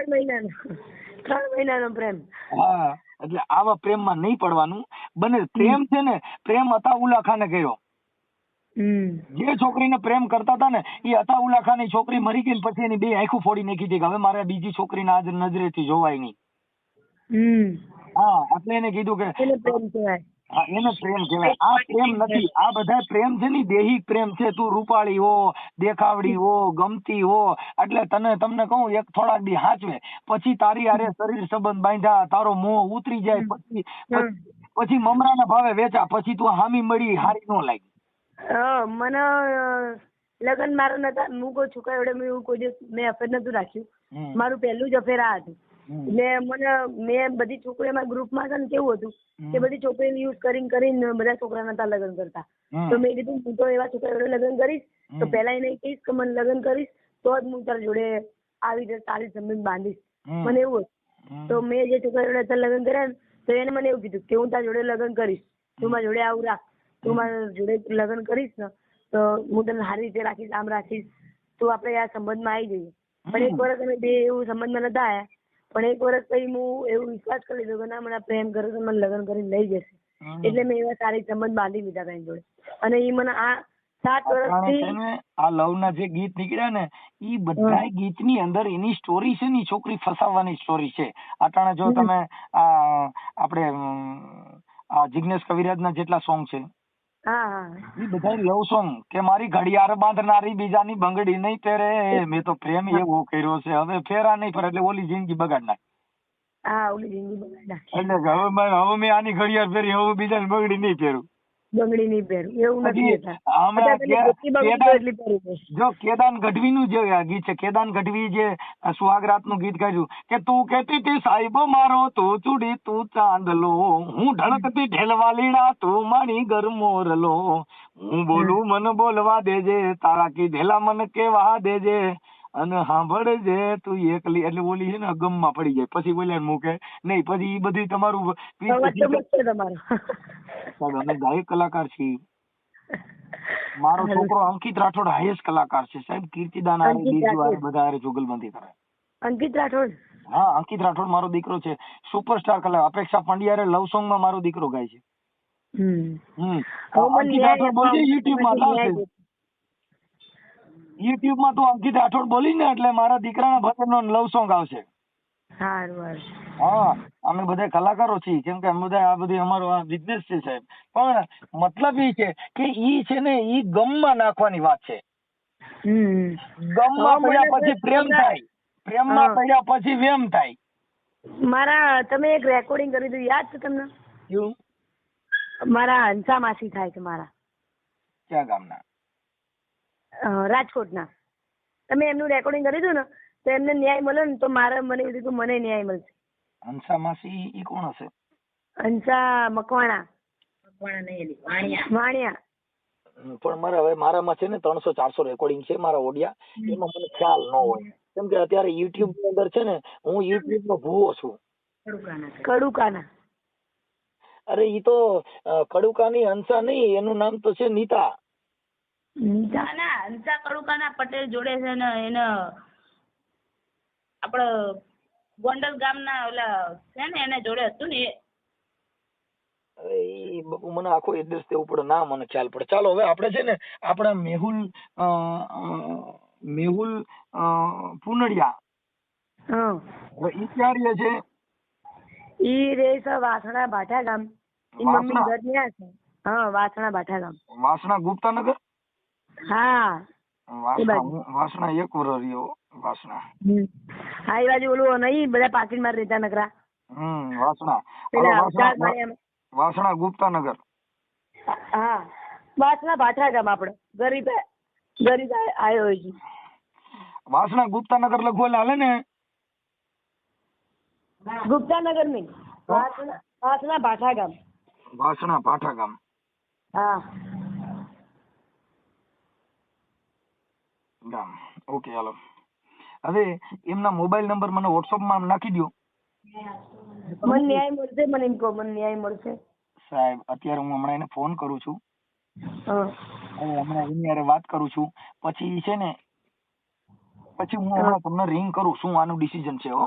3 મહિનાનો પ્રેમ. હા, એટલે આવા પ્રેમમાં નહીં પડવાનું. બને પ્રેમ છે ને પ્રેમ અતાઉલ્લા ખાને કર્યો. જે છોકરીને પ્રેમ કરતા હતા ને એ અતાઉલ્લા ખાન ની છોકરી મરી ગઈ પછી એની 2 આંખો ફોડી નાખી હતી કે હવે મારે બીજી છોકરીને આ નજરેથી જોવાય નહીં. હા, એટલે એને કીધું કે એને પ્રેમ કહેવાય. આ પ્રેમ નથી. આ બધા પ્રેમ છે ને દેહી પ્રેમ છે. તું રૂપાળી હો, દેખાવડી હો, ગમતી હો એટલે તમને કહું એક થોડાક દી હાચવે પછી તારી હારે શરીર સંબંધ બાંધ્યા તારો મોહ ઉતરી જાય પછી મમરાના ભાવે વેચા પછી તું હામી મળી હારી ન લાગી. મને લગ્ન મારા નતા. હું કોઈ છોકરા જોડે મેં અફેર નતું રાખ્યું. મારું પહેલું જ અફેર આ હતું. એટલે મેં બધી છોકરીઓ મારા ગ્રુપમાં હતા ને કેવું હતું કે બધી છોકરીને યુઝ કરીને બધા છોકરા નતા લગ્ન કરતા. તો મેં કીધું હું તો એવા છોકરા જોડે લગ્ન કરીશ તો પેલા એને કહીશ કે મને લગ્ન કરીશ તો જ હું તારા જોડે આવી રીતે સારી સંબંધ બાંધીશ. મને એવું હતું. તો મેં જે છોકરા જોડે લગ્ન કર્યા ને તો એને મને એવું કીધું કે હું તારા જોડે લગ્ન કરીશ. તું મારા જોડે આવું રાખ. તું મારા જોડે લગ્ન કરીશ ને તો હું તને સારી રીતે રાખીશ, આમ રાખીશ. તો આપણે આ સંબંધમાં આવી જઈએ. પણ 1 વર્ષ અમે 2 એવું સંબંધમાં નતા આવ્યા. પણ 1 વર્ષ પછી હું એવું વિશ્વાસ કરી લીધો કે ના મને પ્રેમ કરે તો મને લગ્ન કરીને લઈ જશે. એટલે મેં એવા સારી સંબંધ બાંધી લીધા એની જોડે. અને એ મને આ 7 અટાણે છે વર્ષથી ને આ લવ ના જે ગીત નીકળ્યા ને ઈ બધા ગીત ની અંદર એની સ્ટોરી છે ને છોકરી ફસાવવાની સ્ટોરી છે. અટાણે જો તમે આપણે આ જિગ્નેશ કવિરાજ ના જેટલા સોંગ છે હા ઈ બધા લવ સોંગ કે મારી ઘડિયાળ બાંધનારી બીજાની બંગડી નહીં પહેરે, મેં તો પ્રેમ એવો કર્યો છે હવે ફેરા નહીં ફરે, એટલે ઓલી જિંદગી બગાડ નાખ. હા ઓલી જિંદગી બગાડી નાખી. એટલે હવે મેં આની ઘડિયાળ પહેરી હવે બીજાની બંગડી નહીં પહેરું. બંગડી નહીં પહેરું એવું નથી હતા. હમણાં એટલી પહેરી છે. જો કેદાન ગઢવી નું જે ગીત છે, કેદાન ગઢવી જે સુહાગરાત નું ગીત ગાયું કે તું કહેતી તી સાહેબો મારો તું ચૂડી તું ચાંદલો, હું ઢળકતી ઢેલવાલીડા તું મારી ગરમોરલો, હું બોલું મન બોલવા દેજે તારા કીધેલા મન કેવા દેજે, અને સાંભળજે તું એકલી. એટલે ઓલી છે ને ગમમાં પડી જાય પછી બોલ્યા મૂકે નહીં, પછી ઈ બધી તમારું અમે ગાયક કલાકાર છીએ. મારો છોકરો અંકિત રાઠોડ હાઈએસ્ટ કલાકાર છે સાહેબ, કીર્તિદાન આરે બીજું આરે બધા આરે જુગલબંધી કરે. અંકિત રાઠોડ? હા અંકિત રાઠોડ મારો દીકરો છે, સુપરસ્ટાર કલાકાર. અપેક્ષા પંડ્યા લવ સોંગ માં મારો દીકરો ગાય છે. અંકિત રાઠોડ બોલજે યુટ્યુબ માં આવશે. યુટ્યુબ માં તું અંકિત રાઠોડ બોલી ને એટલે મારા દીકરાના ભજન નો લવ સોંગ આવશે. હા અમે બધા કલાકારો છીએ, કેમ કે અમે બધા આ બધી અમારો આ બિઝનેસ છે સાહેબ. પણ મતલબ એ છે કે ઈ છે ને ઈ ગમમાં નાખવાની વાત છે. ગમમાં પડ્યા પછી પ્રેમ થાય, પ્રેમમાં પડ્યા પછી વેમ થાય. મારા તમે એક રેકોર્ડિંગ કરી દીધું યાદ છે તમને? મારા હંસા માસી થાય છે મારા. ક્યાં ગામના? રાજકોટના. તમે એમનું રેકોર્ડિંગ કરી દીધું ને તો એમને ન્યાય મળે ને તો મારે મને એવું થયું મને ન્યાય મળશે. હંસા માસી ઈ કોણ હશે? હંસા મકવાણા. વાણિયા. પણ મારામાં છે ને 300-400 રેકોર્ડિંગ છે મારા ઓડિયા, એમાં મને ખ્યાલ ન હોય કેમ કે અત્યારે યુટ્યુબ ની અંદર છે ને હું યુટ્યુબ નો ભૂવો છું. કડુકાના. અરે ઈ તો કડુકાની હંસા નહીં, એનું નામ તો છે નીતા. હંસા કડુકાના પટેલ જોડે છે ને એને આપડે ગોંડલ ગામના ઓલા છે ને એને જોડે હતું ને. એ બાપુ મને આખો એડ્રેસ દેવું પડે ના મને ખ્યાલ પડે. ચાલો હવે આપણે છે ને આપણા મેહુલ પુનડિયા ઈ ક્યાં રહે છે? ઈ રહે છે વાસણા ભાઠા ગામ. મમ્મી ઘર ત્યાં છે. હા વાસણા ભાઠા ગામ. વાસણા ગુપ્તાનગર? હા વાસણા એક વર્ષ રહ્યો વાસણા. હા એ બાજુ ઓલું નહીં બધા પાકીટ માં રહેતા નકરા. વાસણા ગુપ્તાનગર. હા વાસણા ભાઠા ગામ. આપડે ગરીબ આવ્યો હોય છે. વાસણા ગુપ્તાનગર લખવું હાલે ને? ગુપ્તાનગર નહીં, વાસણા ભાઠા ગામ. વાસણા ભાઠા ગામ. હા ગામ. ઓકે હાલો. હવે એમના મોબાઈલ નંબર મને વોટ્સઅપ માં નાખી દો. મને ન્યાય મળશે? મને એમ કહો મને ન્યાય મળશે? સાહેબ અત્યારે હું હમણાં એને ફોન કરું છું, હમણાં એની હારે વાત કરું છું, પછી છે ને પછી હું હમણાં તમને રિંગ કરું શું આનું ડિસિઝન છે. હો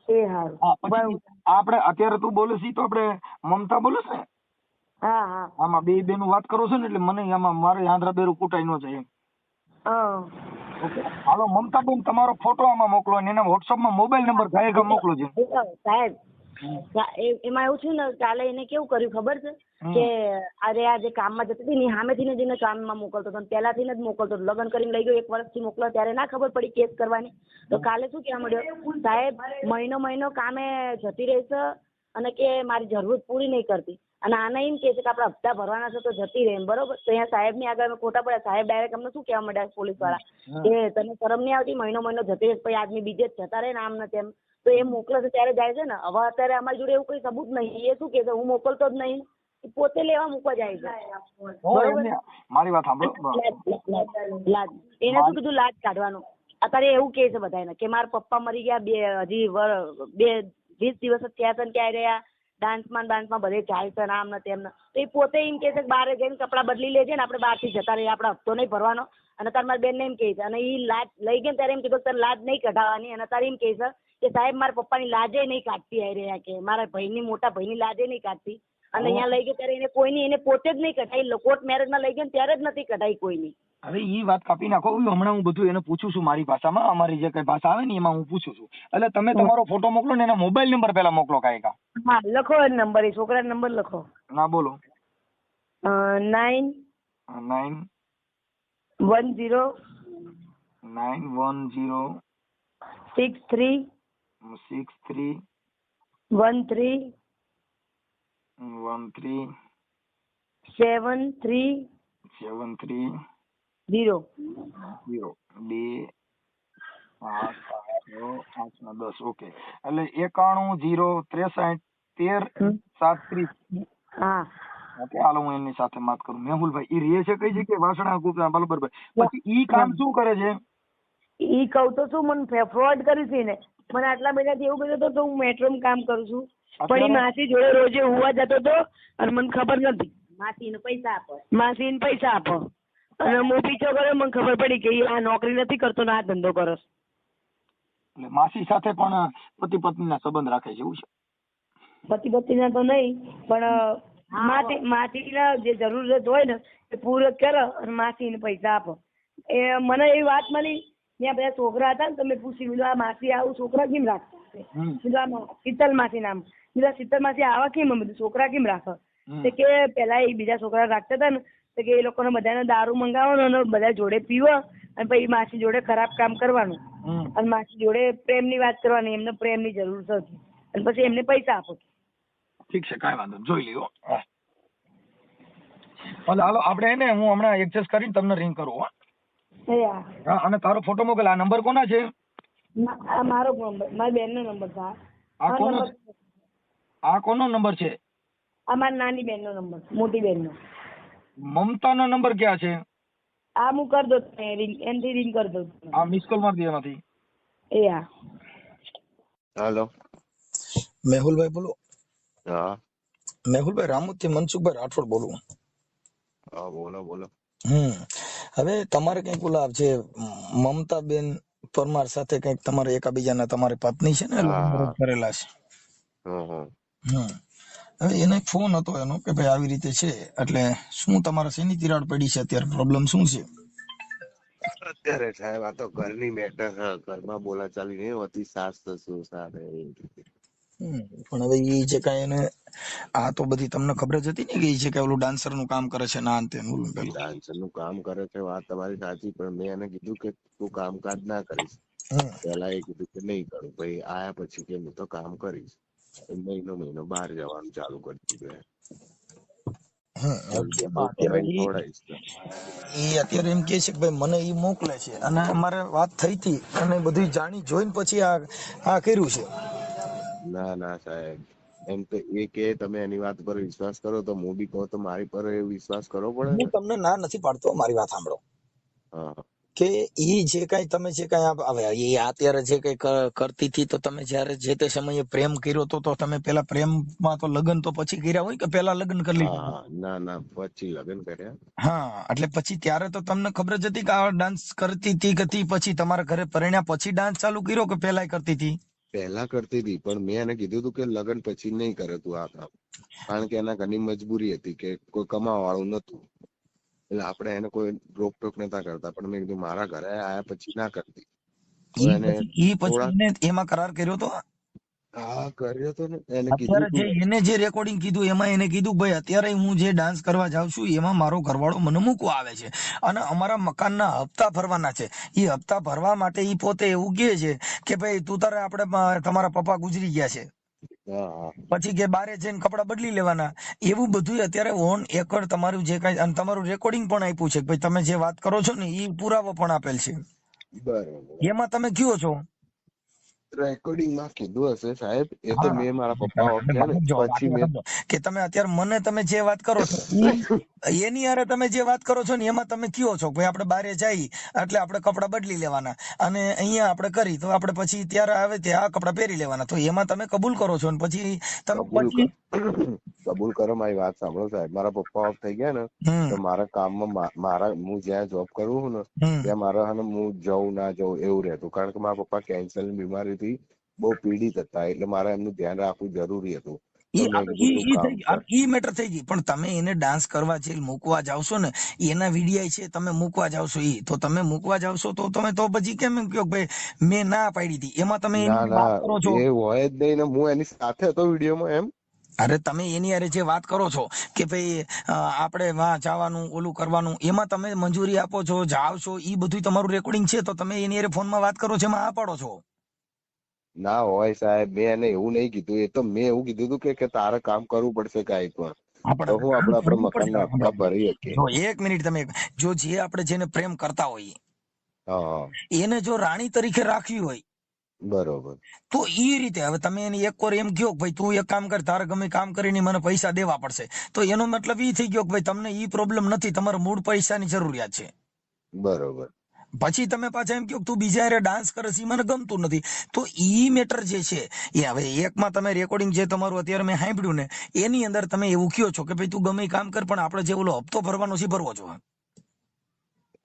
એ હારું. પછી આપણે અત્યારે તું બોલે છે તો આપણે મમતા બોલે છે. હા હા આમાં બે નું વાત કરો છો ને એટલે મને આમાં મારે આંધ્રા બેરું કૂટાઈ ન જાય એમ. ઓકે હાલો મમતાબેન તમારો ફોટો આમાં મોકલો અને એના વોટ્સઅપ માં મોબાઈલ નંબર ગાયક મોકલો છે. સાહેબ એમાં એવું થયું ને કાલે એને કેવું કર્યું ખબર છે કે અરે આ જે કામમાં જતી હતી ને સામેથી જ એને કામમાં મોકલતો હતો, પહેલાથી જ મોકલતો હતો. લગ્ન કરીને લઈ ગયો 1 વર્ષથી મોકલો ત્યારે ના ખબર પડી કેસ કરવાની. તો કાલે શું કહેવા મળ્યો સાહેબ મહિનો કામે જતી રહે છે અને કે મારી જરૂરત પૂરી નહીં કરતી અને આને એમ કહે છે કે આપણે હપ્તા ભરવાના છે તો જતી રહે. બરોબર તો અહીંયા સાહેબ ની આગળ ખોટા પડ્યા. સાહેબ ડાયરેક્ટ અમને શું કહેવા માંડ્યા પોલીસ વાળા કે તને શરમ નહીં આવતી? મહિનો જતી રહે પછી આદમી બીજે જ જતા રહે ને આમ ને તેમ. તો એ મોકલે છે ત્યારે જાય છે ને. હવે અત્યારે અમારી જોડે એવું કઈ સબૂત નહીં. એ શું કે છે હું મોકલતો જ નહીં, પોતે લેવા મૂકવા જાય છે. બરોબર મારી વાત સાંભળો. લાજ એને શું કીધું લાજ કાઢવાનું. અત્યારે એવું કે છે બધાને કે મારા પપ્પા મરી ગયા હજી 20 દિવસ જ થયા છે ને ક્યાં રહ્યા ડાન્સમાં બધે જાય છે આમ ને તેમ. તો એ પોતે એમ કે છે કે બહાર જઈને કપડાં બદલી લેજે ને આપણે બહારથી જતા રહીએ, આપણે હપ્તો નહીં ભરવાનો. અને તાર મારી બેન ને એમ કહે છે અને એ લાજ લઈ ગઈ ત્યારે એમ કીધું તારે લાજ નહીં કઢાવવાની. અને તારે એમ કહે છે કે સાહેબ મારા પપ્પાની લાજે નહીં કાઢતી આવી રહ્યા કે મારા ભાઈની મોટા ભાઈની લાજે નહીં કાઢતી અને અહીંયા લઈ ગયા ત્યારે એને કોઈની એને પોતે જ નહીં કઢાઈ, કોર્ટ મેરેજમાં લઈ ગયા ને ત્યારે જ નથી કઢાઈ કોઈની. હવે ઈ વાત કાપી નાખો. હમણાં હું બધું એને પૂછું છું મારી ભાષામાં, અમારી જે કઈ ભાષા આવે ને એમાં હું પૂછું છું. એટલે તમે તમારો ફોટો મોકલો ને એના મોબાઈલ નંબર પેલા મોકલો કાંઈ. હા લખો નંબર, એ છોકરાનો નંબર લખો. ના બોલો. 910 63 13 73 0 2 5 8 10. ઓકે, એટલે 91 0 63 13 37. હા હાલો હું એમની સાથે વાત કરું. મેહુલભાઈ ઈ રહે છે કઈ જગ્યાએ? વાસણા ગુપ્તા. બરોબર. પછી ઈ કામ શું કરે છે? ઈ કહું તો શું, મને ફ્રોડ કરી છે ને, મને આટલા મહિનાથી એવું કીધું તો હું મેટ્રોમાં કામ કરું છું, પણ ઈ માસી જોડે રોજે હોવા જતો હતો અને મને ખબર નથી. માસીને પૈસા આપો, માસીને પૈસા આપો અને હું પીછો કર્યો, મને ખબર પડી કે ઈ આ નોકરી નથી કરતો ને આ ધંધો કરે. એટલે માસી સાથે પણ પતિ પત્નીના સંબંધ રાખે છે એવું છે? પતિ પત્નીના તો નહીં, પણ માસીના જે જરૂરત હોય ને એ પૂરક કરે અને માસીને પૈસા આપો. એ મને એવી વાત મળી, ત્યાં બધા છોકરા હતા ને, તમે પૂછી લીધું આ માસી આવું છોકરા કેમ રાખતા? શીતલ માસી નામ. શીતલ માસી આવા કેમ બધું છોકરા કેમ રાખે? કે પેલા એ બીજા છોકરા રાખતા હતા ને, તો કે એ લોકોને બધાને દારૂ મંગાવવાનો અને બધા જોડે પીવો અને પછી માસી જોડે ખરાબ કામ કરવાનું અને માસી જોડે પ્રેમની વાત કરવાની, એમને પ્રેમની જરૂર હતી અને પછી એમને પૈસા આપો. ઠીક છે, કાંઈ વાંધો જોઈ લ્યો. હાલો આપણે એને હું હમણાં એડજસ્ટ કરીને તમને રિંગ કરું. હા, અને તારો ફોટો મોકલ. આ નંબર કોના છે? આ મારો નંબર, મારી બેનનો નંબર છે. આ કોનો નંબર છે? આ મારી નાની બેનનો નંબર, મોટી બેનનો. મમતાનો નંબર ક્યાં છે? આ હું કરી દો, એનથી રિંગ કરી દો. આ મિસ કોલ મારી દે એમાંથી. એ હા. હેલો, મેહુલભાઈ બોલો. હા મેહુલભાઈ રામોદથી મનસુખભાઈ રાઠોડ બોલું. હા બોલો બોલો. હવે તમારે કઈક ઓલા છે મમતાબેન પરમાર સાથે કઈક તમારે એકાબીજાના તમારી પત્ની છે ને લગ્ન કરેલા છે. હવે એને ફોન હતો એનો કે ભાઈ આવી રીતે છે, એટલે શું તમારે શેની તિરાડ પડી છે અત્યારે? પ્રોબ્લેમ શું છે અત્યારે? સાહેબ આ તો ઘરની મેટર છે, ઘરમાં બોલાચાલી નહીં હોતી સાસ સસુર સાથે. પણ હવે એ જે કઈ એને આ તો બધી તમને ખબર જ હતી ને કે એ છે કે ઓલું ડાન્સર નું કામ કરે છે ના અંતે ડાન્સર નું કામ કરે છે, વાત તમારી સાચી, પણ મેં એને કીધું કે તું કામકાજ ના કરીશ. પેલા એ કીધું કે નહીં કરું, ભાઈ આયા પછી કે હું તો કામ કરીશ. મહિનો બહાર જવાનું ચાલુ કરી દીધું. અત્યારે એમ કે છે કે ભાઈ મને ઈ મોકલે છે અને અમારે વાત થઈ હતી અને બધું જાણી જોઈને પછી આ કર્યું છે. ના ના સાહેબ, એમ તો એ કે તમે એની વાત પર વિશ્વાસ કરો તો હું બી કહું તો મારી પર વિશ્વાસ કરવો પડે. હું તમને ના નથી પાડતો, મારી વાત સાંભળો. કે ઈ જે કઈ તમે જે કઈ એ અત્યારે જે કઈ કરતી હતી તો તમે જયારે જે તે સમયે પ્રેમ કર્યો તો તમે પેલા પ્રેમમાં તો લગ્ન તો પછી કર્યા હોય કે પેલા લગ્ન કરી લીધા? ના ના, પછી લગ્ન કર્યા. હા, એટલે પછી ત્યારે તો તમને ખબર જ હતી કે આ ડાન્સ કરતી હતી પછી તમારા ઘરે પરિણ્યા પછી ડાન્સ ચાલુ કર્યો કે પેલા કરતી હતી? પહેલા કરતી હતી, પણ મેં એને કીધું હતું કે લગ્ન પછી નહીં કરે તું આ કામ, કારણ કે એના ઘણી મજબૂરી હતી કે કોઈ કમાવા વાળું નતું, એટલે આપણે એને કોઈ રોકટોક નતા કરતા. પણ મેં કીધું મારા ઘરે આયા પછી ના કરતી. એમાં કરાર કર્યો તો? હા કર્યો તો ને. એને અત્યારે એને જે રેકોર્ડિંગ કીધું એમાં એને કીધું ભાઈ અત્યારે હું જે ડાન્સ કરવા જાઉં છું એમાં મારો ઘરવાળો મને મૂકવા આવે છે અને અમારા મકાનના હપ્તા ભરવાના છે. એ હપ્તા ભરવા માટે એ પોતે એવું કહે છે કે ભાઈ તું તારે આપણે તમારા પપ્પા ગુજરી ગયા છે પછી કે બારે જઈને કપડા બદલી લેવાના, એવું બધું અત્યારે ઓન એકડ તમારું જે કઈ અને તમારું રેકોર્ડિંગ પણ આપ્યું છે ભાઈ તમે જે વાત કરો છો ને એ પુરાવો પણ આપેલ છે. બરાબર, એમાં તમે કયો છો? રેકોર્ડિંગ માં કીધું હશે સાહેબ, એ તો મેં મારા પપ્પા પછી મેં કે તમે અત્યારે મને તમે જે વાત કરો છો એની હારે તમે જે વાત કરો છો ને એમાં તમે કયો છો ભાઈ આપણે બારે જઈ એટલે આપણે કપડા બદલી લેવાના અને અહીંયા આપણે કરી તો આપણે પછી ત્યારે આવે ત્યાં કપડા પહેરી લેવાના, તો એમાં તમે કબૂલ કરો છો ને પછી તમે કબૂલ કરો. મારી વાત સાંભળો સાહેબ, મારા પપ્પા ઓફ થઈ ગયા ને તો મારા કામમાં હું જ્યાં જોબ કરું ને ત્યાં મારા હું જવું ના જવું એવું રહેતું, કારણ કે મારા પપ્પા કેન્સર ની બીમારીથી બહુ પીડિત હતા, એટલે મારે એમનું ધ્યાન રાખવું જરૂરી હતું. તો મેં કીધું તું કામ કર. ઈ મેટર થઈ ગઈ, પણ તમે એને ડાન્સ કરવા જે મૂકવા જાવશો ને એના વિડિયા છે, તમે મૂકવા જાવશો તો તમે મૂકવા જાવશો તો તમે તો પછી કેમ એમ કહો ભાઈ મેં ના પાડી હતી, એમાં તમે ના એની વાત ના કરો છો. એ હોય જ નહીં ને, હું એની સાથે હતો વિડીયોમાં એમ. અરે તમે એની હારે જે વાત કરો છો કે ભાઈ આપણે વાં જવાનું ઓલું કરવાનું, એમાં તમે મંજૂરી આપો છો, જાવ છો, ઈ બધું તમારું રેકોર્ડિંગ છે, તો તમે એની હારે ફોનમાં વાત કરો છો એમાં આ પાડો છો. ના હોય સાહેબ, મેં એને એવું નહીં કીધું. એ તો મેં એવું કીધું હતું કે તારે કામ કરવું પડશે કાંઈક પણ, તો હું આપણે મકાનના હપ્તા ભરી શકીએ. જો 1 મિનિટ, તમે જો જે આપણે જેને પ્રેમ કરતા હોઈએ હા એને જો રાણી તરીકે રાખવી હોય બરોબર. તો ઈ રીતે હવે તમે એને એક વાર એમ કહો ભાઈ તું એક કામ કર, તારે ગમે કામ કરીને મને પૈસા દેવા પડશે, તો એનો મતલબ ઈ થઈ ગયો કે ભાઈ તમને ઈ પ્રોબ્લેમ નથી, તમારે મૂળ પૈસાની જરૂરિયાત છે. બરોબર. પછી તમે પાછા એમ કહો તું બીજા હારે ડાન્સ કરે છે મને ગમતું નથી, તો ઈ મેટર જે છે એ હવે એકમાં તમે રેકોર્ડિંગ જે તમારું અત્યારે મેં સાંભળ્યું ને એની અંદર તમે એવું કહો છો કે ભાઈ તું ગમે કામ કર, પણ આપણે જે ઓલો હપ્તો ભરવાનો છે ભરવો છો.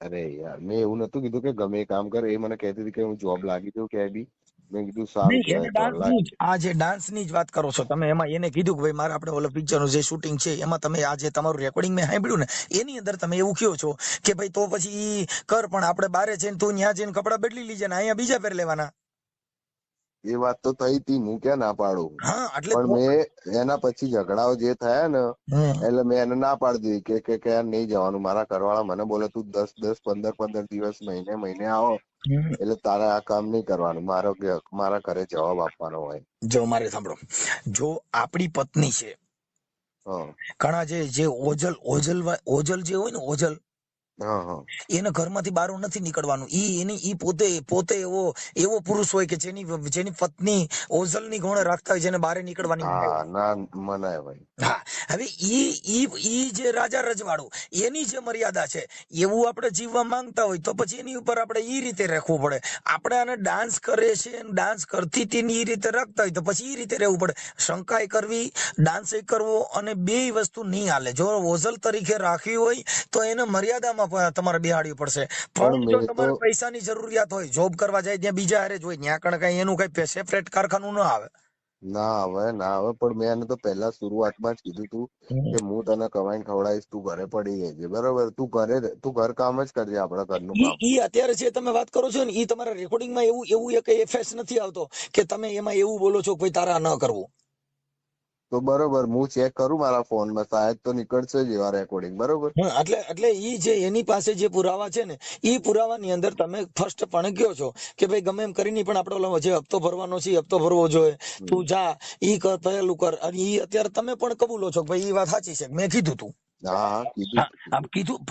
અરે યાર, મેં એવું નતું કીધું કે ગમે એ કામ કર. એ મને કહેતી હતી કે હું જોબ લાગી દઉં ક્યાંય બી. મેં કીધું સારું કહેવાય તો લાગી. આ જે ડાન્સ ની જ વાત કરો છો તમે, એમાં એને કીધું કે ભાઈ મારે આપણે ઓલો પિક્ચર નું જે શૂટિંગ છે એમાં તમે આ જે તમારું રેકોર્ડિંગ મેં સાંભળ્યું ને એની અંદર તમે એવું કહો છો કે ભાઈ તો પછી કર, પણ આપણે બારે જઈને તું ત્યાં જઈને કપડા બદલી લીજે ને અહીંયા બીજા પહેર લેવાના. એ વાત તો થઈ હતી, હું ક્યાં ના પાડું. હા એટલે પણ મેં એના પછી ઝઘડાઓ જે થયા ને એટલે મેં એને ના પાડી દીધી કે યાર નહીં જવાનું. મારા ઘરવાળા મને બોલે તું 10-10 15-15 દિવસ મહિને આવો એટલે તારે આ કામ નહીં કરવાનું, મારા ઘરે જવાબ આપવાનો હોય. જો મારે સાંભળો, જો આપણી પત્ની છે, ઘણા જે ઓજલ જે હોય ને ઓજલ, એને ઘરમાંથી બહાર નથી નીકળવાનું. ઈ પોતે એવો પુરુષ હોય કે જેની પત્ની ઓઝલની ગુણ રાખતા હોય, જેને બહાર નીકળવાની મનાય ભાઈ. હા, હવે ઈ જે રાજા રજવાડું એની જે મર્યાદા છે એવું આપણે જીવવા માંગતા હોય તો પછી એની ઉપર આપણે ઈ રીતે રાખવું પડે. આપણે આને ડાન્સ કરે છે, ડાન્સ કરતી હતી એ રીતે રાખતા હોય તો પછી ઈ રીતે રહેવું પડે. શંકાય કરવી, ડાન્સ કરવો અને બે વસ્તુ નહીં હાલે. જો ઓઝલ તરીકે રાખવી હોય તો એને મર્યાદામાં તમારે બેહાડવી પડશે. પણ જો તમારે પૈસાની જરૂરિયાત હોય, જોબ કરવા જાય ત્યાં બીજા હારે જ હોય, ત્યાં કણ કઈ એનું કઈ સેપરેટ કારખાનું ના આવે. ના આવે પણ મેં એને તો પહેલા શરૂઆતમાં જ કીધું તું કે હું તને કમાઈને ખવડાવીશ, તું ઘરે પડી રહેજે, બરોબર. તું ઘર કામ જ કરજે, આપણા ઘરનું કામ. ઈ અત્યારે જે તમે વાત કરો છો ને ઈ તમારા રેકોર્ડિંગમાં એવું એક એફએસ નથી આવતો કે તમે એમાં એવું બોલો છો કે ભાઈ તારા ન કરવું. તો બરોબર, હું ચેક કરું મારા ફોનમાં, શાયદ તો નીકળશે જ એવા રેકોર્ડિંગ, બરોબર. એટલે ઈ જે એની પાસે જે પુરાવા છે ને ઈ પુરાવાની અંદર તમે ફર્સ્ટ પણ કહો છો કે ભાઈ ગમે એમ કરીને પણ આપણો જે હપ્તો ભરવાનો છે હપ્તો ભરવો જોઈએ, તું જા ઈ કર, પહેલું કર. અને ઈ અત્યારે તમે પણ કબૂલો છો કે ભાઈ ઈ વાત સાચી છે, મેં કીધું તું. હા કીધું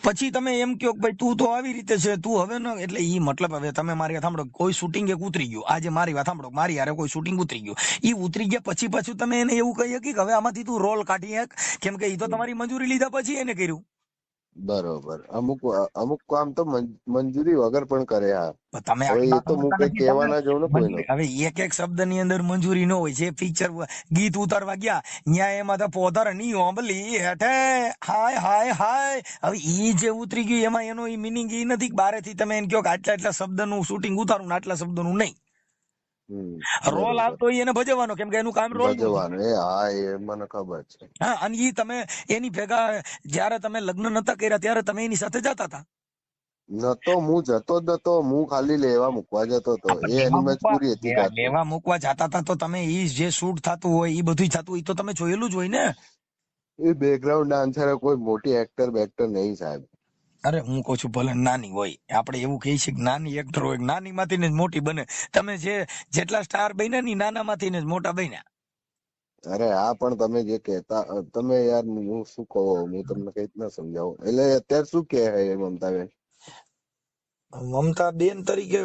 પછી તમે એમ કહો કે ભાઈ તું તો આવી રીતે છે, તું હવે ન, એટલે ઈ મતલબ હવે તમે મારી વાત સાંભળો, કોઈ શૂટિંગ એક ઉતરી ગયું, આજે મારી વાત સાંભળો, મારી હારે કોઈ શૂટિંગ ઉતરી ગયું, ઈ ઉતરી ગયા પછી પાછું તમે એને એવું કહી કે હવે આમાંથી તું રોલ કાઢી એક, કેમ કે ઈ તો તમારી મંજૂરી લીધા પછી એને કર્યું. બરોબર. અમુક કામ તો મંજૂરી વગર પણ કરે. હા, તમે હવે એ તો હું કઈ કહેવા ના જાઉં ને કોઈને. હવે એક શબ્દ ની અંદર મંજૂરી ન હોય. જે પિક્ચર ગીત ઉતારવા ગયા ન્યા એમાં તો પોધર ની ઓંબલી હેઠે હાય હાય હાય. હવે ઈ જે ઉતરી ગયું એમાં એનો ઈ મિનિંગ ઈ નથી કે બારે થી તમે એને કહો કે આટલા શબ્દ નું શૂટિંગ ઉતારું ને આટલા શબ્દ નું નહીં. રોલ આવતો એને ભજવવાનો, કેમ કે એનું કામ રોલ ભજવવાનું. હા, એ મને ખબર છે. હા, અને ઈ તમે એની ભેગા જયારે તમે લગ્ન નતા કર્યા ત્યારે તમે એની સાથે જતા હતા. હું જતો જ નતો, હું ખાલી લેવા મૂકવા જતો હતો. એ એની મજબૂરી હતી. લેવા મૂકવા જતા હતા તો તમે ઈ જે શૂટ થતું હોય ઈ બધું થતું હોય તો તમે જોયેલું જ હોય ને. એ બેકગ્રાઉન્ડ ડાન્સર કોઈ મોટી એક્ટર બેક્ટર નહીં સાહેબ. અરે હું કઉ છું ભલે નાની હોય, આપણે એવું કહી છીએ કે નાની એક્ટર હોય, નાની માંથી જ મોટી બને. તમે જેટલા સ્ટાર બન્યા ની નાના માંથી જ મોટા બન્યા. અરે હા, પણ તમે જે કહેતા, તમે યાર હું શું કહું, હું તમને કઈ રીતના સમજાવું. એટલે અત્યારે શું કહે મમતાબેન? મમતા બેન તરીકે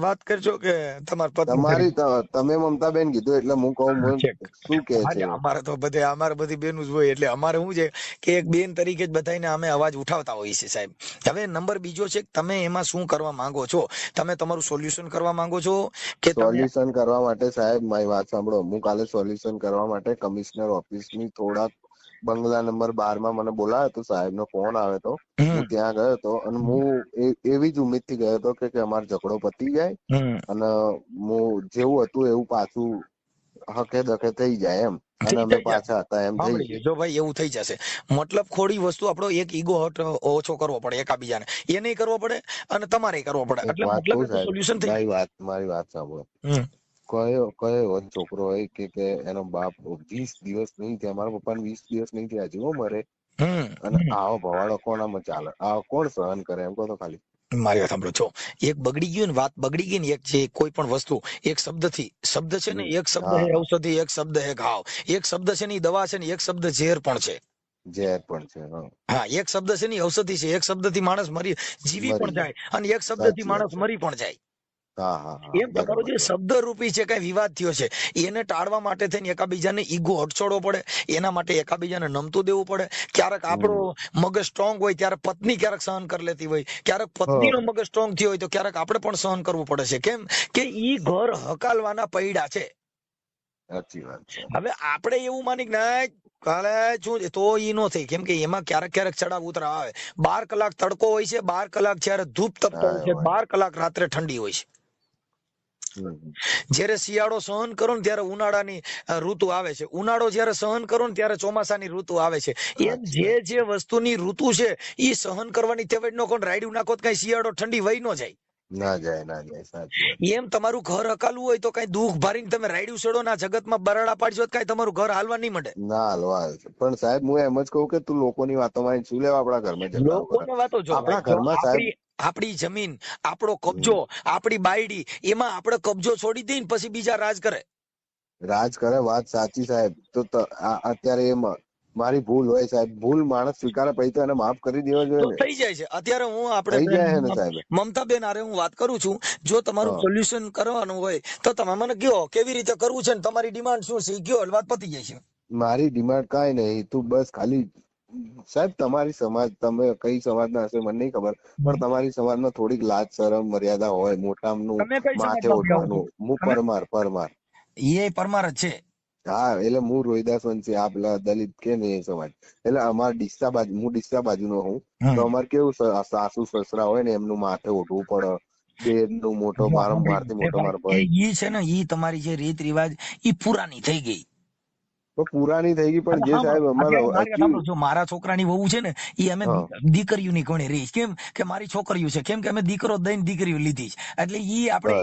વાત કરજો કે તમારી તમે મમતાબેન કીધું એટલે હું કહું શું કે છે. અમારે બધી બેન જ હોય એટલે અમારે શું છે કે એક બેન તરીકે જ બધાને અમે અવાજ ઉઠાવતા હોઈએ છીએ સાહેબ. હવે નંબર બીજો છે તમે એમાં શું કરવા માંગો છો? તમે તમારું સોલ્યુશન કરવા માંગો છો કે સોલ્યુશન કરવા માટે સાહેબ મારી વાત સાંભળો, હું કાલે સોલ્યુશન કરવા માટે કમિશનર ઓફિસની થોડાક બંગલા નંબર 12 માં મને બોલાયો હતો, સાહેબ નો ફોન આવ્યો હતો. હું ત્યાં ગયો હતો અને હું એવી જ ઉમ્મીદ થી ગયો હતો કે અમારો ઝઘડો પતી જાય અને હું જેવું હતું એવું પાછું હકે દકે થઈ જાય એમ. અને અમે પાછા હતા એમ થઈ સાંભળી ગયું. લેજો ભાઈ, એવું થઈ જશે. મતલબ ખોડી વસ્તુ આપણો એક ઈગો હટ ઓછો કરવો પડે એકાબીજાને, એ નહીં કરવો પડે અને તમારે કરવો પડે, એક એટલે વાત મતલબ કહું એનું સાહેબ, સોલ્યુશન થઈ મારી વાત સાંભળો. ગયું. કયો કયો એવો છોકરો હોય કે એનો બાપ 20 દિવસ નહીં થયા, મારા પપ્પાને 20 દિવસ નહીં થયા હજી હો મરે, અને આવો ભવાડો કોનામાં ચાલે? આવો કોણ સહન કરે એમ કહો તો ખાલી. મારી વાત સાંભળો છો, એક બગડી ગયું ને, વાત બગડી ગઈ ને, એક જે કોઈ પણ વસ્તુ એક શબ્દ થી, શબ્દ છે ને, એક શબ્દ હે ઔષધિ, એક શબ્દ હે ઘાવ, એક શબ્દ છે ને દવા છે ને, એક શબ્દ ઝેર પણ છે. ઝેર પણ છે. હા, એક શબ્દ છે ને ઔષધિ છે, એક શબ્દ થી માણસ જીવી પણ જાય, અને એક શબ્દ થી માણસ મરી પણ જાય. એમ તમારો જે શબ્દ રૂપી છે કઈ વિવાદ થયો છે, એને ટાળવા માટે થઈને એકાબીજાને ઈગો હટછોડવો પડે, એના માટે એકાબીજાને નમતું દેવું પડે. ક્યારેક આપણો મગજ સ્ટ્રોંગ હોય ત્યારે પત્ની ક્યારેક સહન કરી લેતી હોય, ક્યારેક પત્નીનો મગજ સ્ટ્રોંગ થયો હોય તો ક્યારેક આપણે પણ સહન કરવું પડે છે. કેમ કે ઈ ઘર હકાલવાના પૈડા છે. સાચી વાત છે. હવે આપણે એવું માની કે ના કાલે શું તો ઈ નો થઈ, કેમ કે એમાં ક્યારેક ક્યારેક ચડાવ ઉતરાવ આવે. 12 કલાક તડકો હોય છે, 12 કલાક જ્યારે ધૂપ તપતો હોય છે, 12 કલાક રાત્રે ઠંડી હોય છે. જયારે શિયાળો સહન કરો ને ત્યારે ઉનાળાની ઋતુ આવે છે, ઉનાળો જયારે સહન કરો ને ત્યારે ચોમાસાની ઋતુ આવે છે. એમ જે વસ્તુની ઋતુ છે એ સહન કરવાની તેવડ નો કોણ રાયડું નાખો તો કઈ શિયાળો ઠંડી વહી નો જાય. ના જાય. સાચી વાત. એમ તમારું ઘર હકાલવું હોય તો કઈ દુઃખ ભરીને તમે રાયડું છોડો ના જગતમાં બરાડા પાડશો કઈ તમારું ઘર હાલવા નહીં માંડે. ના હાલવા. પણ સાહેબ હું એમ જ કહું કે તું લોકોની વાતોમાં શું લેવા આપણા ઘરમાં ઝઘડા લોકોની વાતો જો આપણા ઘરમાં સાહેબ, આપણી જમીન, આપણો કબજો, આપણી બાયડી, એમાં આપણે કબજો છોડી દઈને પછી બીજા રાજ કરે. વાત સાચી સાહેબ. તો અત્યારે મારી ભૂલ હોય સાહેબ, ભૂલ માણસ સ્વીકારે પછી તો એને માફ કરી દેવા જોઈએ ને. થઈ જાય છે. અત્યારે હું થઈ જાય ને સાહેબ. મમતાબેન હારે હું વાત કરું છું, જો તમારું સોલ્યુશન કરવાનું હોય તો તમે મને કહો કેવી રીતે કરવું છે ને તમારી ડિમાન્ડ શું છે, કયો વાત પતી જાય છે. મારી ડિમાન્ડ કાંઈ નહીં, તું બસ ખાલી સાહેબ તમારી સમાજ, તમે કઈ સમાજના હશે મને નહીં ખબર, પણ તમારી સમાજમાં થોડીક લાજ શરમ મર્યાદા હોય, મોટાનું માથે ઉઠવાનું. હું પરમાર એ પરમાર જ છે. હા, એટલે હું રોહિદાસ વંશી, આ પેલા દલિત કે ને એ સમાજ. એટલે અમારે ડીસા બાજુ, હું ડીસા બાજુનો હું, તો અમારે કેવું સાસુ સસરા હોય ને એમનું માથે ઉઠવું પડે. બેનનું મોટો મારો મારથી મોટો મારો ભાઈ. ઈ છે ને, ઈ તમારી જે રીત રિવાજ ઈ પુરાની થઈ ગઈ. પુરાની થઈ ગઈ. પણ જે સાહેબ જો મારા છોકરાની વહુ છે ને, એ અમે દીકરીઓની કોણે રહી, કેમ કે મારી છોકરીઓ છે, કેમ કે અમે દીકરો દઈને દીકરીઓ લીધી છે. એટલે ઈ આપણે